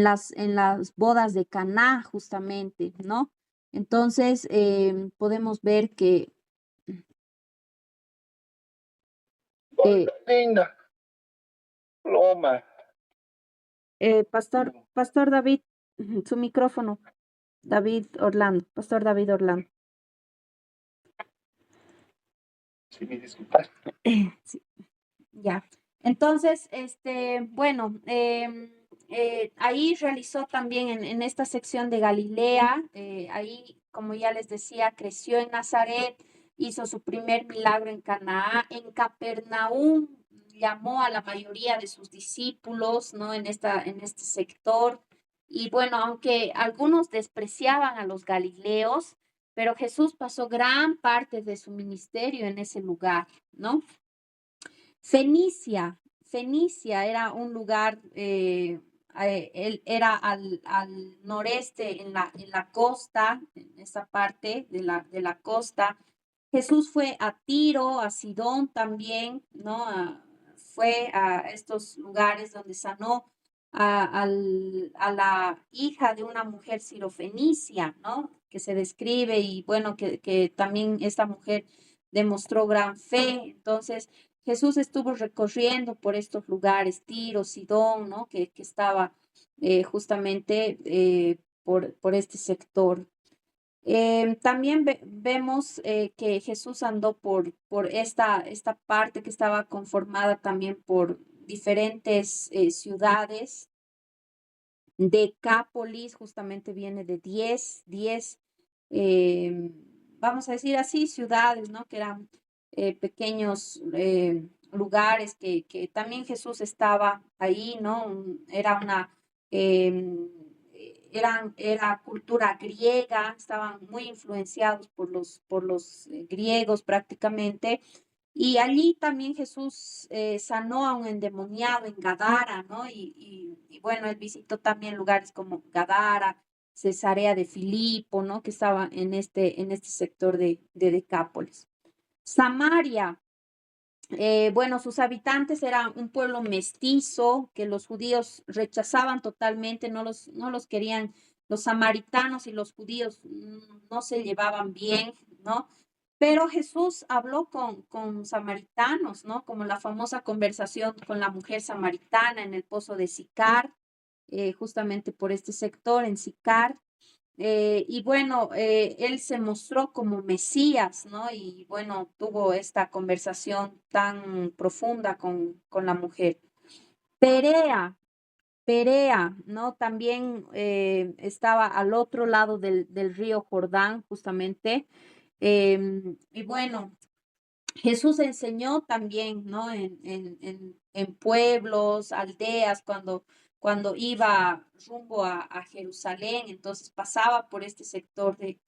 las bodas de Caná, justamente, ¿no? Entonces, podemos ver que Linda. Loma. Pastor David, su micrófono, Pastor David Orlando. Sí, me disculpas. Sí, ya. Entonces, bueno, ahí realizó también en esta sección de Galilea, ahí, como ya les decía, creció en Nazaret, hizo su primer milagro en Canaán. En Capernaum llamó a la mayoría de sus discípulos, ¿no? En este sector. Y bueno, aunque algunos despreciaban a los galileos, pero Jesús pasó gran parte de su ministerio en ese lugar, ¿no? Fenicia era un lugar, él era al noreste, en la costa, en esa parte de la costa. Jesús fue a Tiro, a Sidón también, ¿no? Fue a estos lugares donde sanó a la hija de una mujer sirofenicia, ¿no? Que se describe y bueno, que también esta mujer demostró gran fe. Entonces, Jesús estuvo recorriendo por estos lugares, Tiro, Sidón, ¿no? Que estaba justamente por este sector. También vemos que Jesús andó por esta parte que estaba conformada también por diferentes ciudades. Decápolis justamente viene de 10, vamos a decir así, ciudades, ¿no? Que eran pequeños lugares que también Jesús estaba ahí, ¿no? Era una, era cultura griega, estaban muy influenciados por los griegos prácticamente. Y allí también Jesús sanó a un endemoniado en Gadara, ¿no? Y bueno, él visitó también lugares como Gadara, Cesarea de Filipo, ¿no? Que estaba en este sector de Decápolis. Samaria, bueno, sus habitantes eran un pueblo mestizo que los judíos rechazaban totalmente, no los querían, los samaritanos y los judíos no se llevaban bien, ¿no? Pero Jesús habló con samaritanos, ¿no? Como la famosa conversación con la mujer samaritana en el pozo de Sicar, justamente por este sector, en Sicar. Y bueno, él se mostró como Mesías, ¿no? Y bueno, tuvo esta conversación tan profunda con la mujer. Perea, ¿no? También estaba al otro lado del río Jordán, justamente. Y bueno, Jesús enseñó también, ¿no? En pueblos, aldeas, cuando iba rumbo a Jerusalén, entonces pasaba por este sector de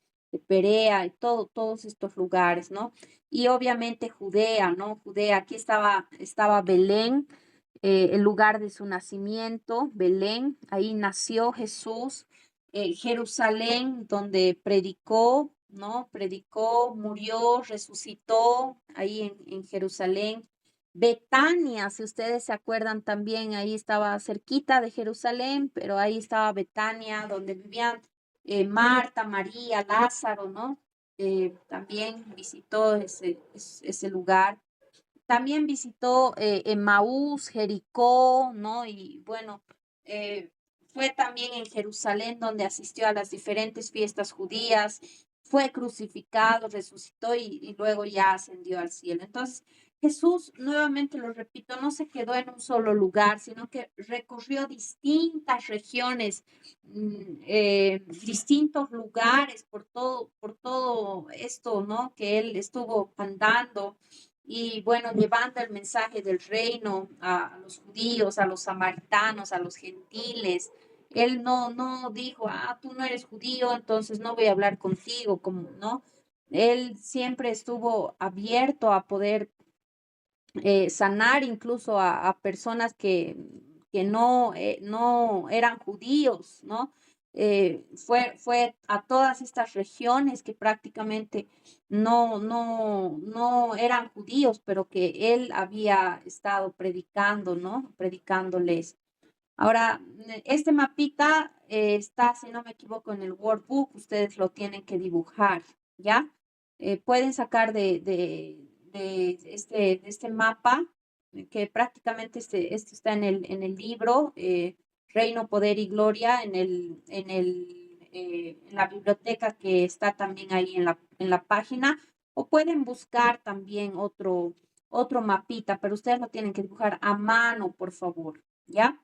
Perea y todos estos lugares, ¿no? Y obviamente Judea, ¿no? Judea, aquí estaba Belén, el lugar de su nacimiento, Belén, ahí nació Jesús. Jerusalén, donde predicó, ¿no? Predicó, murió, resucitó ahí en Jerusalén. Betania, si ustedes se acuerdan también, ahí estaba cerquita de Jerusalén, pero ahí estaba Betania, donde vivían Marta, María, Lázaro, ¿no? También visitó ese lugar. También visitó Emaús, Jericó, ¿no? Y bueno, fue también en Jerusalén donde asistió a las diferentes fiestas judías, fue crucificado, resucitó y luego ya ascendió al cielo. Entonces, Jesús, nuevamente lo repito, no se quedó en un solo lugar, sino que recorrió distintas regiones, distintos lugares por todo esto, ¿no? Que él estuvo andando y bueno, llevando el mensaje del reino a los judíos, a los samaritanos, a los gentiles. Él no dijo, tú no eres judío, entonces no voy a hablar contigo, como, ¿no? Él siempre estuvo abierto a poder sanar incluso a personas que no eran judíos, ¿no? Fue a todas estas regiones que prácticamente no eran judíos, pero que él había estado predicando, ¿no? Predicándoles. Ahora, este mapita está, si no me equivoco, en el workbook, ustedes lo tienen que dibujar, ¿ya? Pueden sacar de este mapa, que prácticamente este está en el libro, Reino, Poder y Gloria, en la biblioteca que está también ahí en la página, o pueden buscar también otro mapita, pero ustedes lo tienen que dibujar a mano, por favor, ¿ya?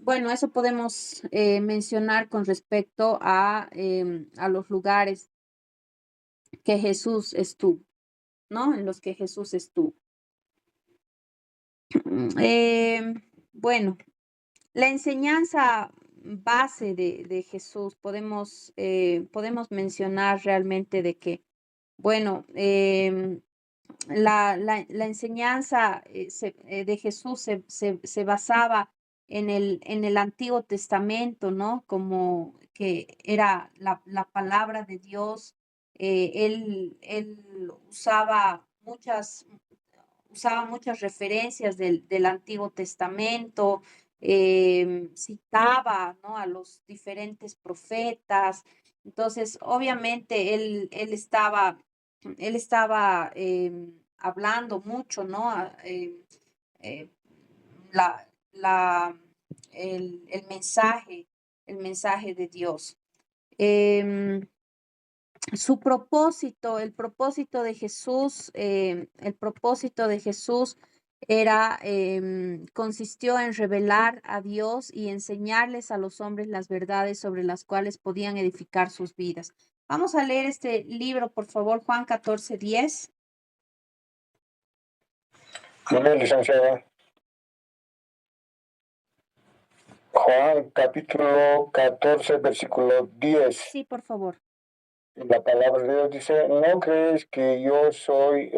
Bueno, eso podemos mencionar con respecto a los lugares que Jesús estuvo, ¿no? En los que Jesús estuvo. Bueno, la enseñanza base de Jesús, podemos mencionar realmente de que, bueno, la enseñanza de Jesús se basaba en el Antiguo Testamento, ¿no? Como que era la palabra de Dios. Él usaba muchas referencias del Antiguo Testamento, citaba, ¿no? A los diferentes profetas. Entonces, obviamente, él estaba hablando mucho, ¿no? Eh, la, la, el mensaje de Dios. Em, el propósito de Jesús, consistió en revelar a Dios y enseñarles a los hombres las verdades sobre las cuales podían edificar sus vidas. Vamos a leer este libro, por favor, Juan 14:10. Amén, licenciada. Juan capítulo 14, versículo 10. Sí, por favor. La palabra de Dios dice, ¿no crees que yo soy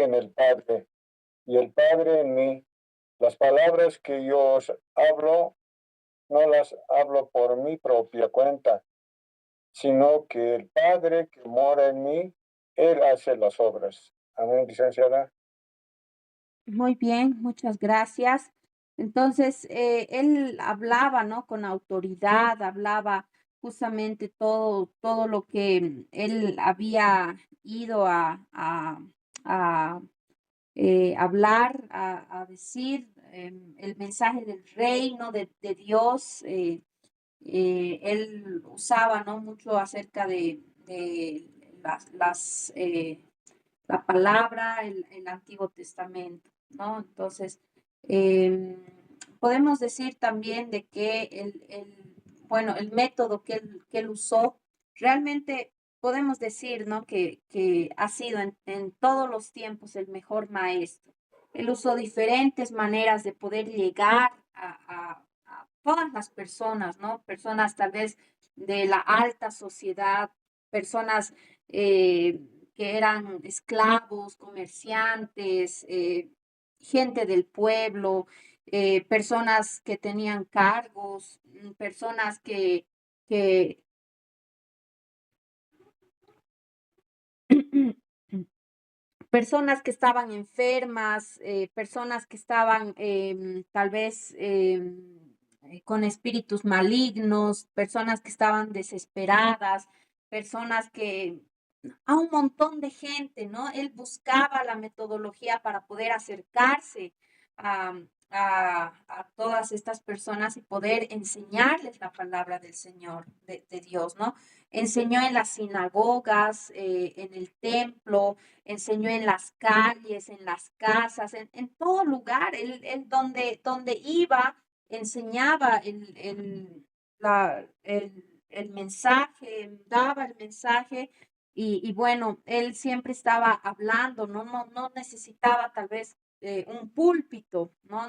en el Padre y el Padre en mí? Las palabras que yo os hablo, no las hablo por mi propia cuenta, sino que el Padre que mora en mí, Él hace las obras. Amén, licenciada. Muy bien, muchas gracias. Entonces, él hablaba, ¿no? Con autoridad, hablaba justamente todo lo que él había ido a hablar, a decir, el mensaje del reino de Dios. Él usaba, ¿no? Mucho acerca de la palabra, el Antiguo Testamento, ¿no? Entonces, podemos decir también de que bueno, el método que él usó, realmente podemos decir, ¿no? Que ha sido en todos los tiempos el mejor maestro. Él usó diferentes maneras de poder llegar a todas las personas, ¿no? Personas tal vez de la alta sociedad, personas que eran esclavos, comerciantes, gente del pueblo, personas que tenían cargos, personas que personas que estaban enfermas, personas que estaban tal vez con espíritus malignos, personas que estaban desesperadas, personas que a un montón de gente, ¿no? Él buscaba la metodología para poder acercarse a, a todas estas personas y poder enseñarles la palabra del Señor, de Dios, ¿no? Enseñó en las sinagogas, en el templo, enseñó en las calles, en las casas, en todo lugar. Él donde iba, enseñaba el mensaje, daba el mensaje y bueno, él siempre estaba hablando, no necesitaba tal vez un púlpito, no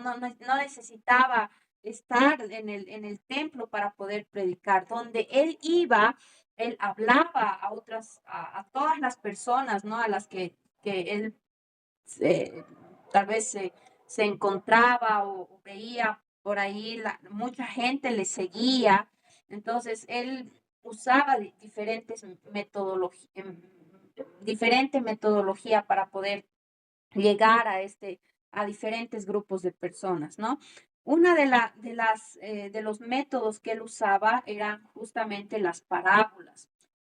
necesitaba estar en el templo para poder predicar. Donde él iba, él hablaba a todas las personas, ¿no? A las que él tal vez se encontraba o veía por ahí, mucha gente le seguía. Entonces, él usaba diferente metodología para poder llegar a diferentes grupos de personas, ¿no? Una de los métodos que él usaba eran justamente las parábolas.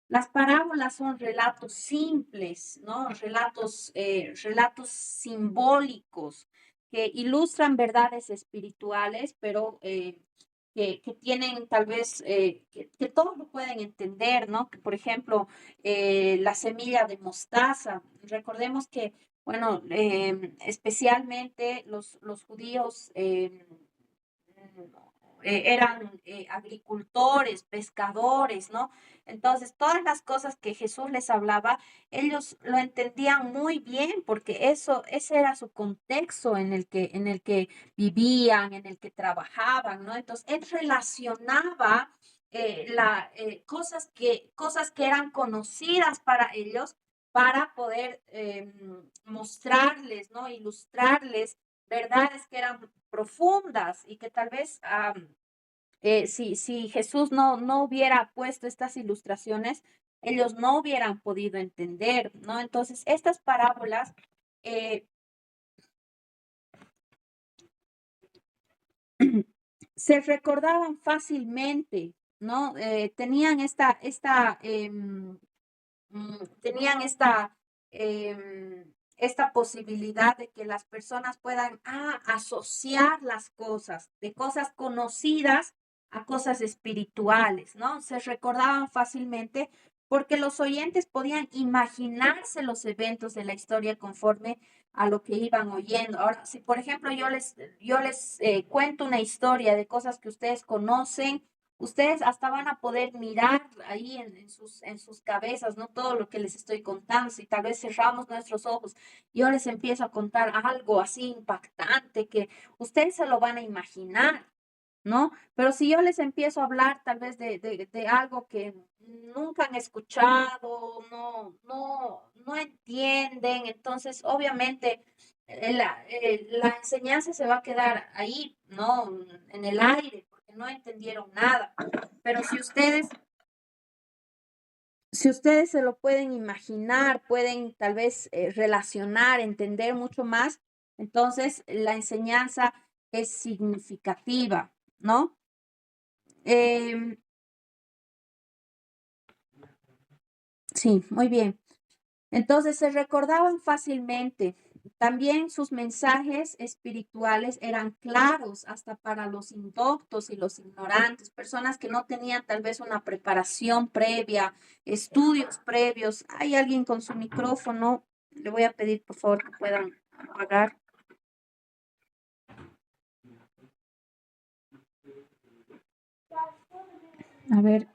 Las parábolas son relatos simples, ¿no? Relatos simbólicos que ilustran verdades espirituales, pero que tienen tal vez, que todos lo pueden entender, ¿no? Que, por ejemplo, la semilla de mostaza. Recordemos que, bueno, especialmente los judíos eran agricultores, pescadores, ¿no? Entonces, todas las cosas que Jesús les hablaba, ellos lo entendían muy bien porque ese era su contexto en el que vivían, en el que trabajaban, ¿no? Entonces, él relacionaba cosas que eran conocidas para ellos para poder mostrarles, ¿no? Ilustrarles verdades que eran profundas y que tal vez si Jesús no hubiera puesto estas ilustraciones, ellos no hubieran podido entender, ¿no? Entonces, estas parábolas eh, se recordaban fácilmente, ¿no? Tenían esta posibilidad de que las personas puedan asociar las cosas, de cosas conocidas a cosas espirituales, ¿no? Se recordaban fácilmente porque los oyentes podían imaginarse los eventos de la historia conforme a lo que iban oyendo. Ahora, si por ejemplo yo les cuento una historia de cosas que ustedes conocen, ustedes hasta van a poder mirar ahí en sus cabezas, ¿no? Todo lo que les estoy contando. Si tal vez cerramos nuestros ojos, yo les empiezo a contar algo así impactante que ustedes se lo van a imaginar, ¿no? Pero si yo les empiezo a hablar tal vez de algo que nunca han escuchado, no entienden, entonces obviamente la enseñanza se va a quedar ahí, ¿no? En el aire, porque no entendieron nada. Pero si ustedes se lo pueden imaginar, pueden tal vez relacionar, entender mucho más, entonces la enseñanza es significativa, ¿no? Em, sí, muy bien. Entonces se recordaban fácilmente. También sus mensajes espirituales eran claros hasta para los indoctos y los ignorantes, personas que no tenían tal vez una preparación previa, estudios previos. Hay alguien con su micrófono. Le voy a pedir por favor que puedan apagar. A ver.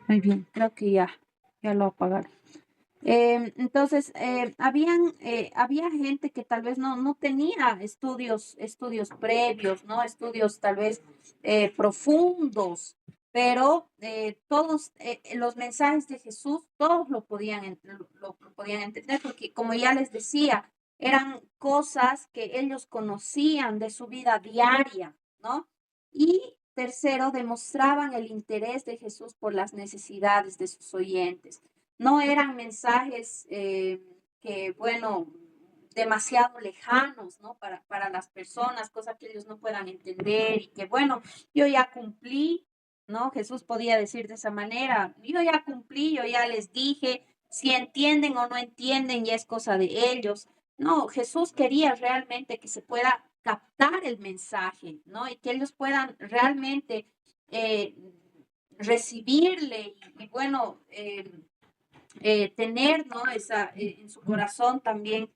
Muy bien, creo que ya lo apagaron. Entonces, había gente que tal vez no tenía estudios previos, ¿no? Estudios tal vez profundos, pero todos los mensajes de Jesús, todos lo podían entender, porque como ya les decía, eran cosas que ellos conocían de su vida diaria, ¿no? Y tercero, demostraban el interés de Jesús por las necesidades de sus oyentes. No eran mensajes bueno, demasiado lejanos, ¿no? Para las personas, cosas que ellos no puedan entender y que, bueno, yo ya cumplí, ¿no? Jesús podía decir de esa manera, yo ya cumplí, yo ya les dije, si entienden o no entienden, ya es cosa de ellos. No, Jesús quería realmente que se pueda captar el mensaje, ¿no? Y que ellos puedan realmente eh, recibirle y bueno, tener, ¿no? En su corazón también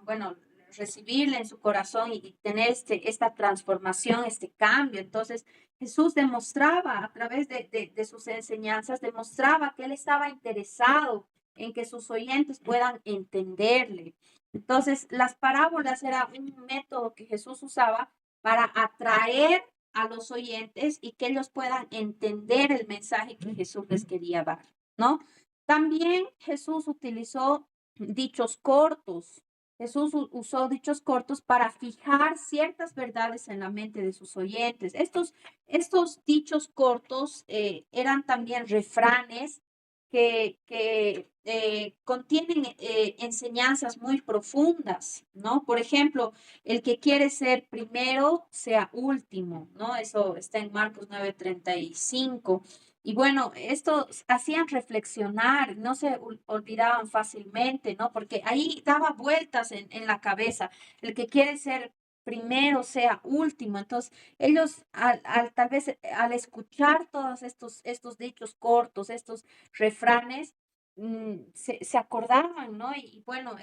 bueno, recibirla en su corazón y tener esta transformación, este cambio. Entonces, Jesús demostraba a través de sus enseñanzas, demostraba que él estaba interesado en que sus oyentes puedan entenderle. Entonces, las parábolas era un método que Jesús usaba para atraer a los oyentes y que ellos puedan entender el mensaje que Jesús les quería dar, ¿no? También Jesús utilizó dichos cortos. Jesús usó dichos cortos para fijar ciertas verdades en la mente de sus oyentes. Estos dichos cortos eran también refranes que contienen enseñanzas muy profundas, ¿no? Por ejemplo, el que quiere ser primero sea último, ¿no? Eso está en Marcos 9:35. Y bueno, estos hacían reflexionar, no se olvidaban fácilmente, ¿no? Porque ahí daba vueltas en la cabeza. El que quiere ser primero sea último. Entonces, ellos tal vez al escuchar todos estos dichos cortos, estos refranes, se acordaban, ¿no? Y bueno,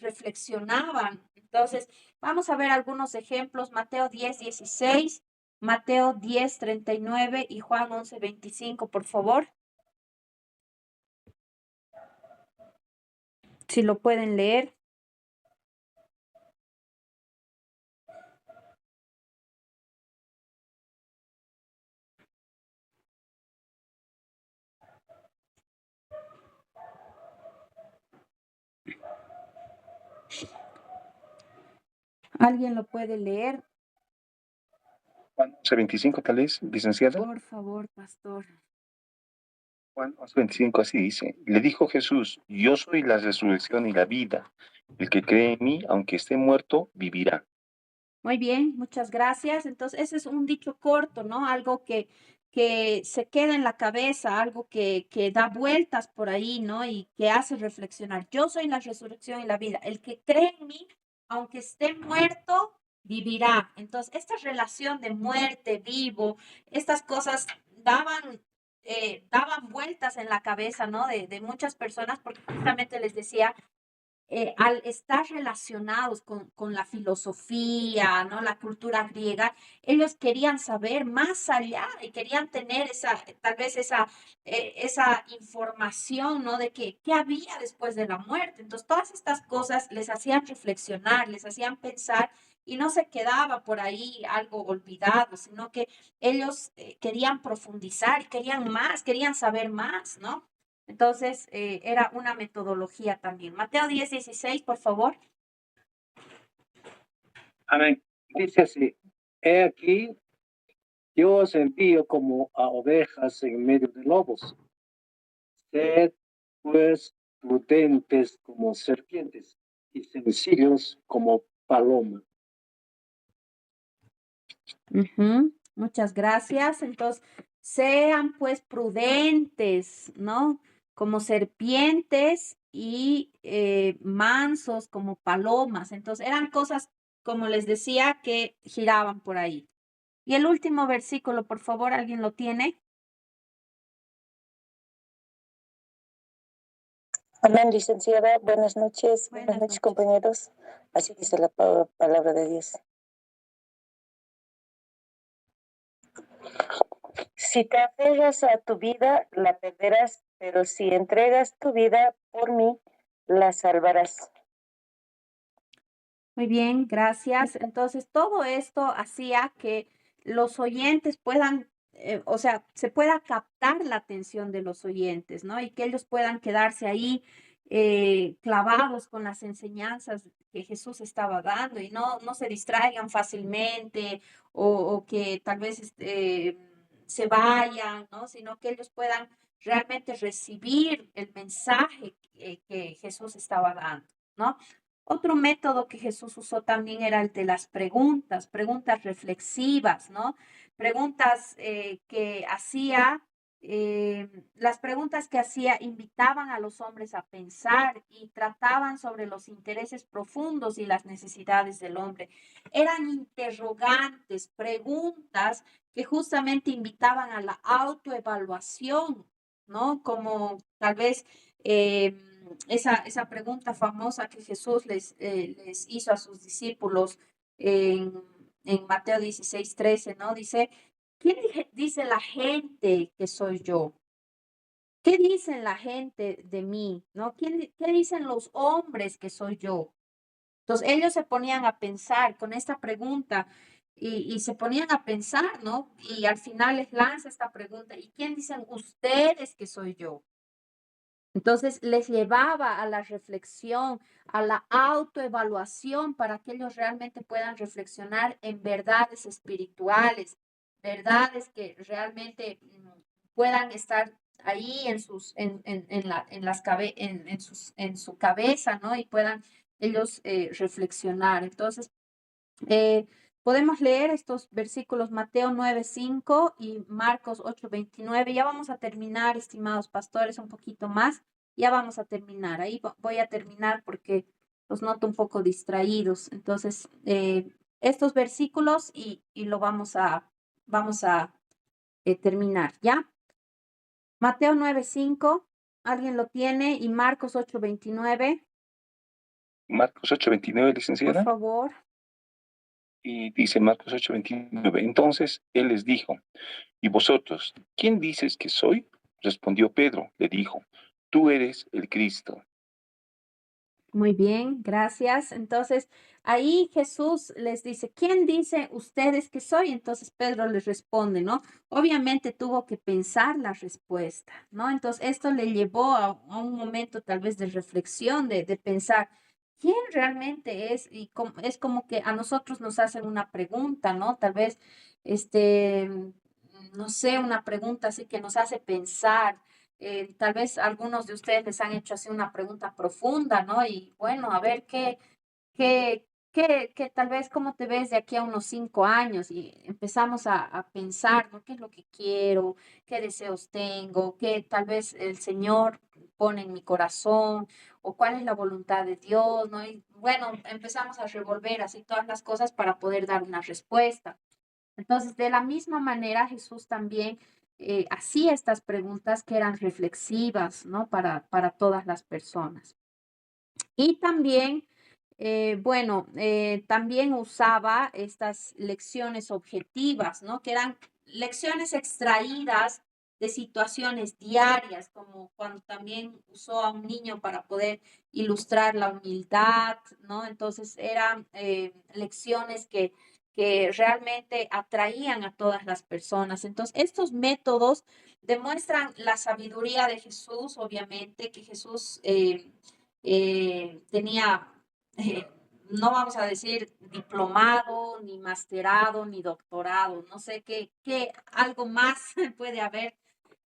reflexionaban. Entonces, vamos a ver algunos ejemplos. Mateo 10:16, Mateo 10:39 y Juan 11:25, por favor. Si lo pueden leer. ¿Alguien lo puede leer? Juan 11:25 tal vez, licenciada. Por favor, pastor. Juan 11:25 así dice, le dijo Jesús, yo soy la resurrección y la vida. El que cree en mí, aunque esté muerto, vivirá. Muy bien, muchas gracias. Entonces, ese es un dicho corto, ¿no? Algo que se queda en la cabeza, algo que da vueltas por ahí, ¿no? Y que hace reflexionar. Yo soy la resurrección y la vida. El que cree en mí, aunque esté muerto, vivirá. Entonces, esta relación de muerte, vivo, estas cosas daban vueltas en la cabeza, ¿no? De muchas personas, porque justamente les decía al estar relacionados con la filosofía, ¿no? La cultura griega, ellos querían saber más allá y querían tener tal vez esa información, ¿no? De qué había después de la muerte. Entonces, todas estas cosas les hacían reflexionar, les hacían pensar y no se quedaba por ahí algo olvidado, sino que ellos querían profundizar, querían más, querían saber más, ¿no? Entonces, era una metodología también. Mateo 10:16, por favor. Amén. Dice así, he aquí, yo os envío como a ovejas en medio de lobos. Sed, pues, prudentes como serpientes y sencillos como paloma. Muchas gracias. Entonces, sean pues prudentes, ¿no? Como serpientes y mansos como palomas. Entonces, eran cosas, como les decía, que giraban por ahí. Y el último versículo, por favor, ¿alguien lo tiene? Amén, licenciada. Buenas noches. Buenas noches. Compañeros. Así dice la palabra de Dios. Si te aferras a tu vida, la perderás, pero si entregas tu vida por mí, la salvarás. Muy bien, gracias. Entonces, todo esto hacía que los oyentes puedan, o sea, se pueda captar la atención de los oyentes, ¿no? Y que ellos puedan quedarse ahí clavados con las enseñanzas que Jesús estaba dando y no se distraigan fácilmente o que tal vez se vayan, ¿no? Sino que ellos puedan realmente recibir el mensaje que Jesús estaba dando, ¿no? Otro método que Jesús usó también era el de las preguntas reflexivas, ¿no? Preguntas que hacía, las preguntas que hacía invitaban a los hombres a pensar y trataban sobre los intereses profundos y las necesidades del hombre. Eran interrogantes, preguntas que justamente invitaban a la autoevaluación, ¿no? Como tal vez esa pregunta famosa que Jesús les hizo a sus discípulos en Mateo 16:13, ¿no? Dice, ¿quién dice la gente que soy yo? ¿Qué dicen la gente de mí? ¿No? ¿Qué dicen los hombres que soy yo? Entonces ellos se ponían a pensar con esta pregunta y se ponían a pensar, ¿no? Y al final les lanza esta pregunta, ¿y quién dicen ustedes que soy yo? Entonces les llevaba a la reflexión, a la autoevaluación para que ellos realmente puedan reflexionar en verdades espirituales, verdades que realmente puedan estar ahí en su cabeza, ¿no? Y puedan ellos reflexionar. Entonces, podemos leer estos versículos Mateo 9:5 y Marcos 8:29. Ya vamos a terminar, estimados pastores, un poquito más. Ya vamos a terminar. Ahí voy a terminar porque los noto un poco distraídos. Entonces, estos versículos y lo vamos a terminar, ¿ya? Mateo 9:5 ¿Alguien lo tiene? Y Marcos 8:29, Marcos 8:29, por licenciada. favor. Y dice Marcos 8:29. Entonces él les dijo, ¿y vosotros, quién dices que soy? Respondió Pedro, le dijo, tú eres el Cristo. Muy bien, gracias. Entonces, ahí Jesús les dice, ¿quién dice ustedes que soy? Entonces Pedro les responde, ¿no? Obviamente tuvo que pensar la respuesta, ¿no? Entonces, esto le llevó a un momento tal vez de reflexión, de pensar, ¿quién realmente es? Y es como que a nosotros nos hacen una pregunta, ¿no? Tal vez, no sé, una pregunta así que nos hace pensar. Tal vez algunos de ustedes les han hecho así una pregunta profunda, ¿no? Y bueno, a ver qué tal vez cómo te ves de aquí a unos 5 años y empezamos a pensar, ¿no? ¿Qué es lo que quiero? ¿Qué deseos tengo? ¿Qué tal vez el Señor pone en mi corazón? ¿O cuál es la voluntad de Dios? ¿No? Y bueno, empezamos a revolver así todas las cosas para poder dar una respuesta. Entonces, de la misma manera, Jesús también hacía estas preguntas que eran reflexivas, ¿no? Para todas las personas. Y también, también usaba estas lecciones objetivas, ¿no? Que eran lecciones extraídas de situaciones diarias, como cuando también usó a un niño para poder ilustrar la humildad, ¿no? Entonces eran lecciones que realmente atraían a todas las personas. Entonces, estos métodos demuestran la sabiduría de Jesús, obviamente, que Jesús tenía, eh, no vamos a decir diplomado, ni masterado, ni doctorado, no sé qué algo más puede haber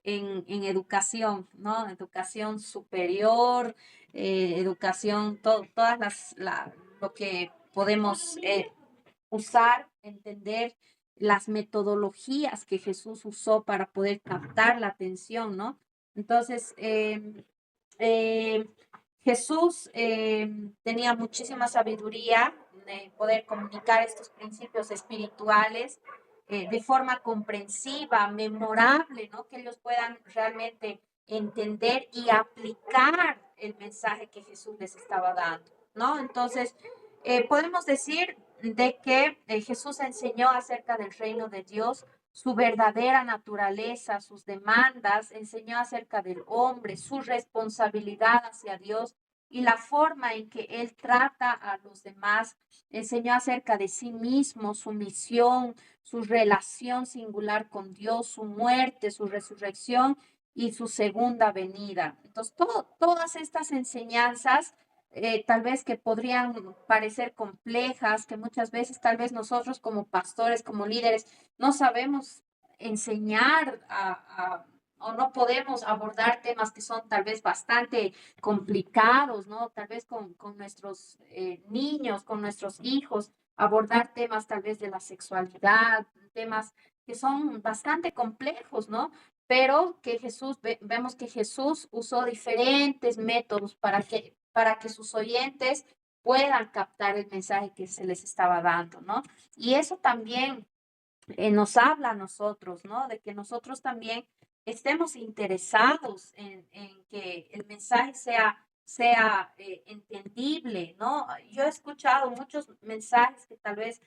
en educación, ¿no? Educación superior, educación, todas lo que podemos usar, entender las metodologías que Jesús usó para poder captar la atención, ¿no? Entonces, eh, Jesús tenía muchísima sabiduría de poder comunicar estos principios espirituales de forma comprensiva, memorable, ¿no? Que ellos puedan realmente entender y aplicar el mensaje que Jesús les estaba dando, ¿no? Entonces, podemos decir de que Jesús enseñó acerca del reino de Dios, su verdadera naturaleza, sus demandas, enseñó acerca del hombre, su responsabilidad hacia Dios y la forma en que él trata a los demás, enseñó acerca de sí mismo, su misión, su relación singular con Dios, su muerte, su resurrección y su segunda venida. Entonces, todas estas enseñanzas tal vez que podrían parecer complejas, que muchas veces tal vez nosotros como pastores, como líderes, no sabemos enseñar o no podemos abordar temas que son tal vez bastante complicados, ¿no? Tal vez con nuestros niños, con nuestros hijos, abordar temas tal vez de la sexualidad, temas que son bastante complejos, ¿no? Pero que vemos que Jesús usó diferentes métodos para que sus oyentes puedan captar el mensaje que se les estaba dando, ¿no? Y eso también nos habla a nosotros, ¿no? De que nosotros también estemos interesados en que el mensaje sea entendible, ¿no? Yo he escuchado muchos mensajes que tal vez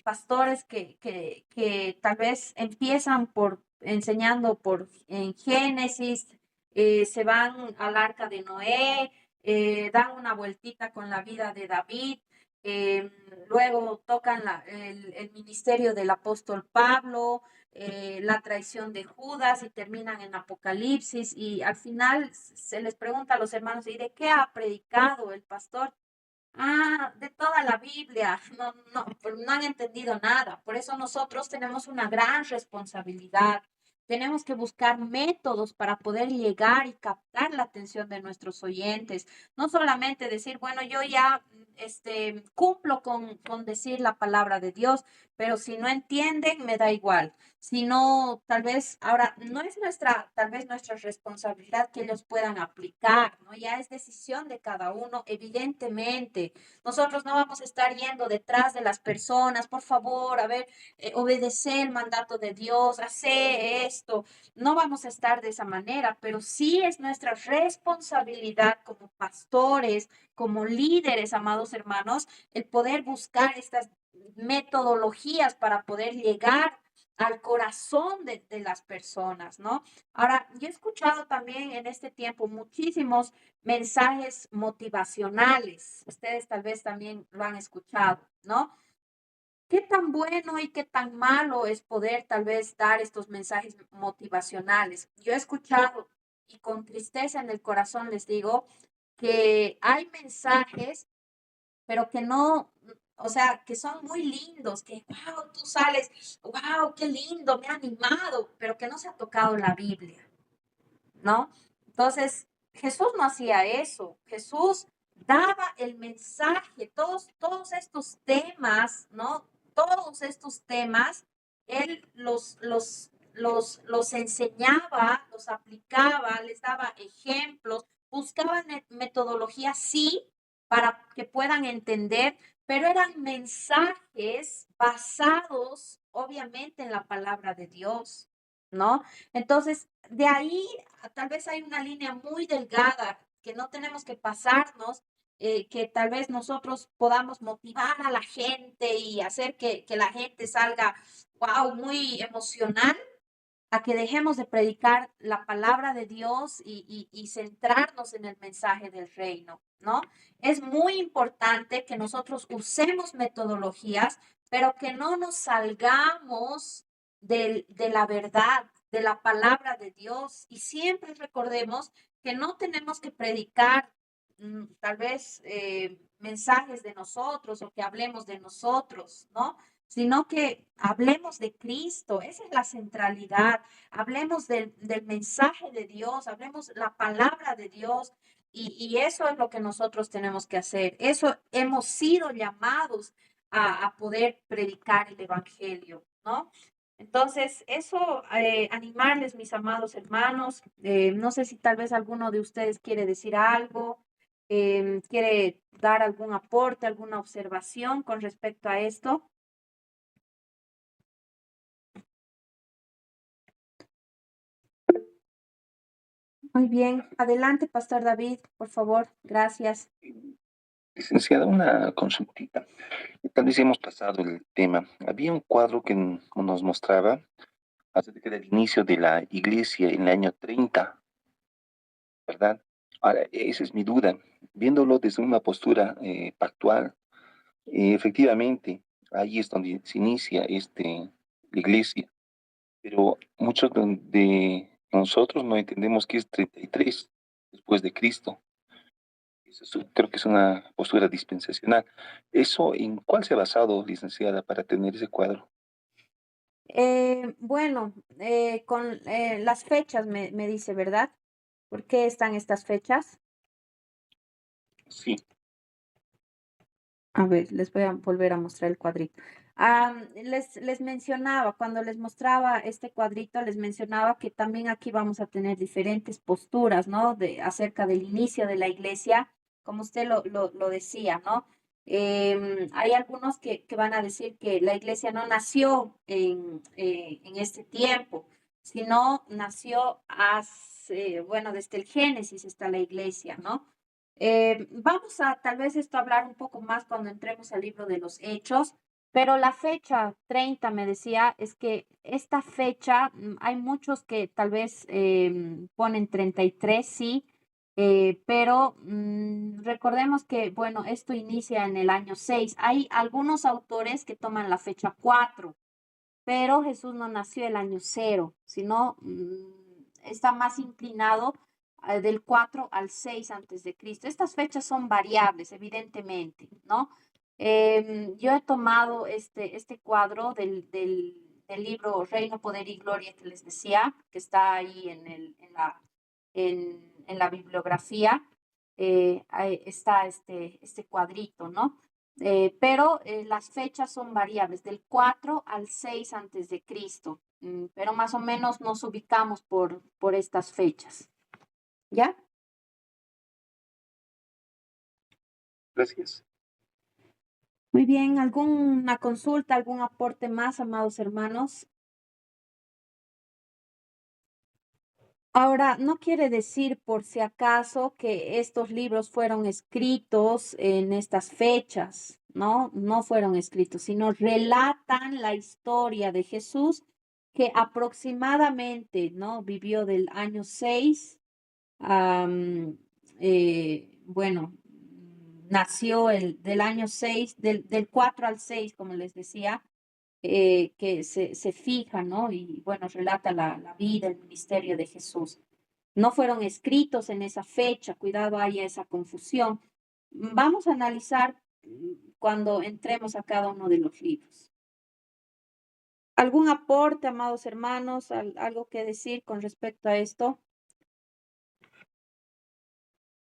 pastores que tal vez empiezan por enseñando en Génesis, se van al arca de Noé, dan una vueltita con la vida de David, luego tocan el ministerio del apóstol Pablo, la traición de Judas y terminan en Apocalipsis y al final se les pregunta a los hermanos, ¿y de qué ha predicado el pastor? Ah, de toda la Biblia, pues no han entendido nada. Por eso nosotros tenemos una gran responsabilidad. Tenemos que buscar métodos para poder llegar y captar la atención de nuestros oyentes. No solamente decir, bueno, yo ya cumplo con decir la palabra de Dios, pero si no entienden, me da igual. Si no, tal vez ahora no es tal vez nuestra responsabilidad que ellos puedan aplicar, ¿no? Ya es decisión de cada uno, evidentemente. Nosotros no vamos a estar yendo detrás de las personas, por favor, a ver, obedece el mandato de Dios, hace esto. No vamos a estar de esa manera, pero sí es nuestra nuestra responsabilidad como pastores, como líderes, amados hermanos, el poder buscar estas metodologías para poder llegar al corazón de las personas, ¿no? Ahora, yo he escuchado también en este tiempo muchísimos mensajes motivacionales. Ustedes tal vez también lo han escuchado, ¿no? ¿Qué tan bueno y qué tan malo es poder tal vez dar estos mensajes motivacionales? Yo he escuchado y con tristeza en el corazón les digo que hay mensajes, pero que no, o sea, que son muy lindos, que, wow, tú sales, wow, qué lindo, me ha animado, pero que no se ha tocado la Biblia, ¿no? Entonces, Jesús no hacía eso. Jesús daba el mensaje, todos estos temas, ¿no? Todos estos temas, él los enseñaba, los aplicaba, les daba ejemplos, buscaba metodología, sí, para que puedan entender, pero eran mensajes basados, obviamente, en la palabra de Dios, ¿no? Entonces, de ahí tal vez hay una línea muy delgada que no tenemos que pasarnos, que tal vez nosotros podamos motivar a la gente y hacer que la gente salga, wow, muy emocional, a que dejemos de predicar la palabra de Dios y centrarnos en el mensaje del reino, ¿no? Es muy importante que nosotros usemos metodologías, pero que no nos salgamos de la verdad, de la palabra de Dios. Y siempre recordemos que no tenemos que predicar tal vez mensajes de nosotros o que hablemos de nosotros, ¿no? Sino que hablemos de Cristo, esa es la centralidad, hablemos del mensaje de Dios, hablemos la palabra de Dios y eso es lo que nosotros tenemos que hacer. Eso hemos sido llamados a poder predicar el Evangelio, ¿no? Entonces, eso, animarles, mis amados hermanos, no sé si tal vez alguno de ustedes quiere decir algo, quiere dar algún aporte, alguna observación con respecto a esto. Muy bien, adelante, Pastor David, por favor, gracias. Licenciada, una consultita. Tal vez hemos pasado el tema. Había un cuadro que nos mostraba acerca del inicio de la iglesia en el año 30, ¿verdad? Ahora, esa es mi duda. Viéndolo desde una postura pactual, efectivamente, ahí es donde se inicia la iglesia, pero muchos de nosotros no entendemos que es 33 después de Cristo. Creo que es una postura dispensacional. ¿Eso en cuál se ha basado, licenciada, para tener ese cuadro? Bueno, con las fechas me dice, ¿verdad? ¿Por qué están estas fechas? Sí. A ver, les voy a volver a mostrar el cuadrito. Les mencionaba, cuando les mostraba este cuadrito, les mencionaba que también aquí vamos a tener diferentes posturas, ¿no? Acerca del inicio de la iglesia, como usted lo decía, ¿no? Hay algunos que van a decir que la iglesia no nació en este tiempo, sino nació bueno, desde el Génesis está la iglesia, ¿no? Vamos a tal vez esto hablar un poco más cuando entremos al libro de los Hechos, pero la fecha 30 me decía es que esta fecha, hay muchos que tal vez ponen 33, sí, pero recordemos que, bueno, esto inicia en el año 6. Hay algunos autores que toman la fecha 4, pero Jesús no nació el año 0, sino está más inclinado del 4 al 6 antes de Cristo. Estas fechas son variables, evidentemente, ¿no? Yo he tomado este cuadro del libro Reino, Poder y Gloria que les decía, que está ahí en la bibliografía. Ahí está este cuadrito, ¿no? Pero las fechas son variables, del 4 al 6 antes de Cristo, pero más o menos nos ubicamos por estas fechas. ¿Ya? Gracias. Muy bien, ¿alguna consulta, algún aporte más, amados hermanos? Ahora, no quiere decir por si acaso que estos libros fueron escritos en estas fechas, ¿no? No fueron escritos, sino relatan la historia de Jesús que aproximadamente, ¿no? Vivió del año 6, bueno, nació del año 6, del 4 al 6, como les decía, que se fija, ¿no? Y bueno, relata la vida, el ministerio de Jesús. No fueron escritos en esa fecha, cuidado, haya esa confusión. Vamos a analizar cuando entremos a cada uno de los libros. ¿Algún aporte, amados hermanos? ¿Algo que decir con respecto a esto?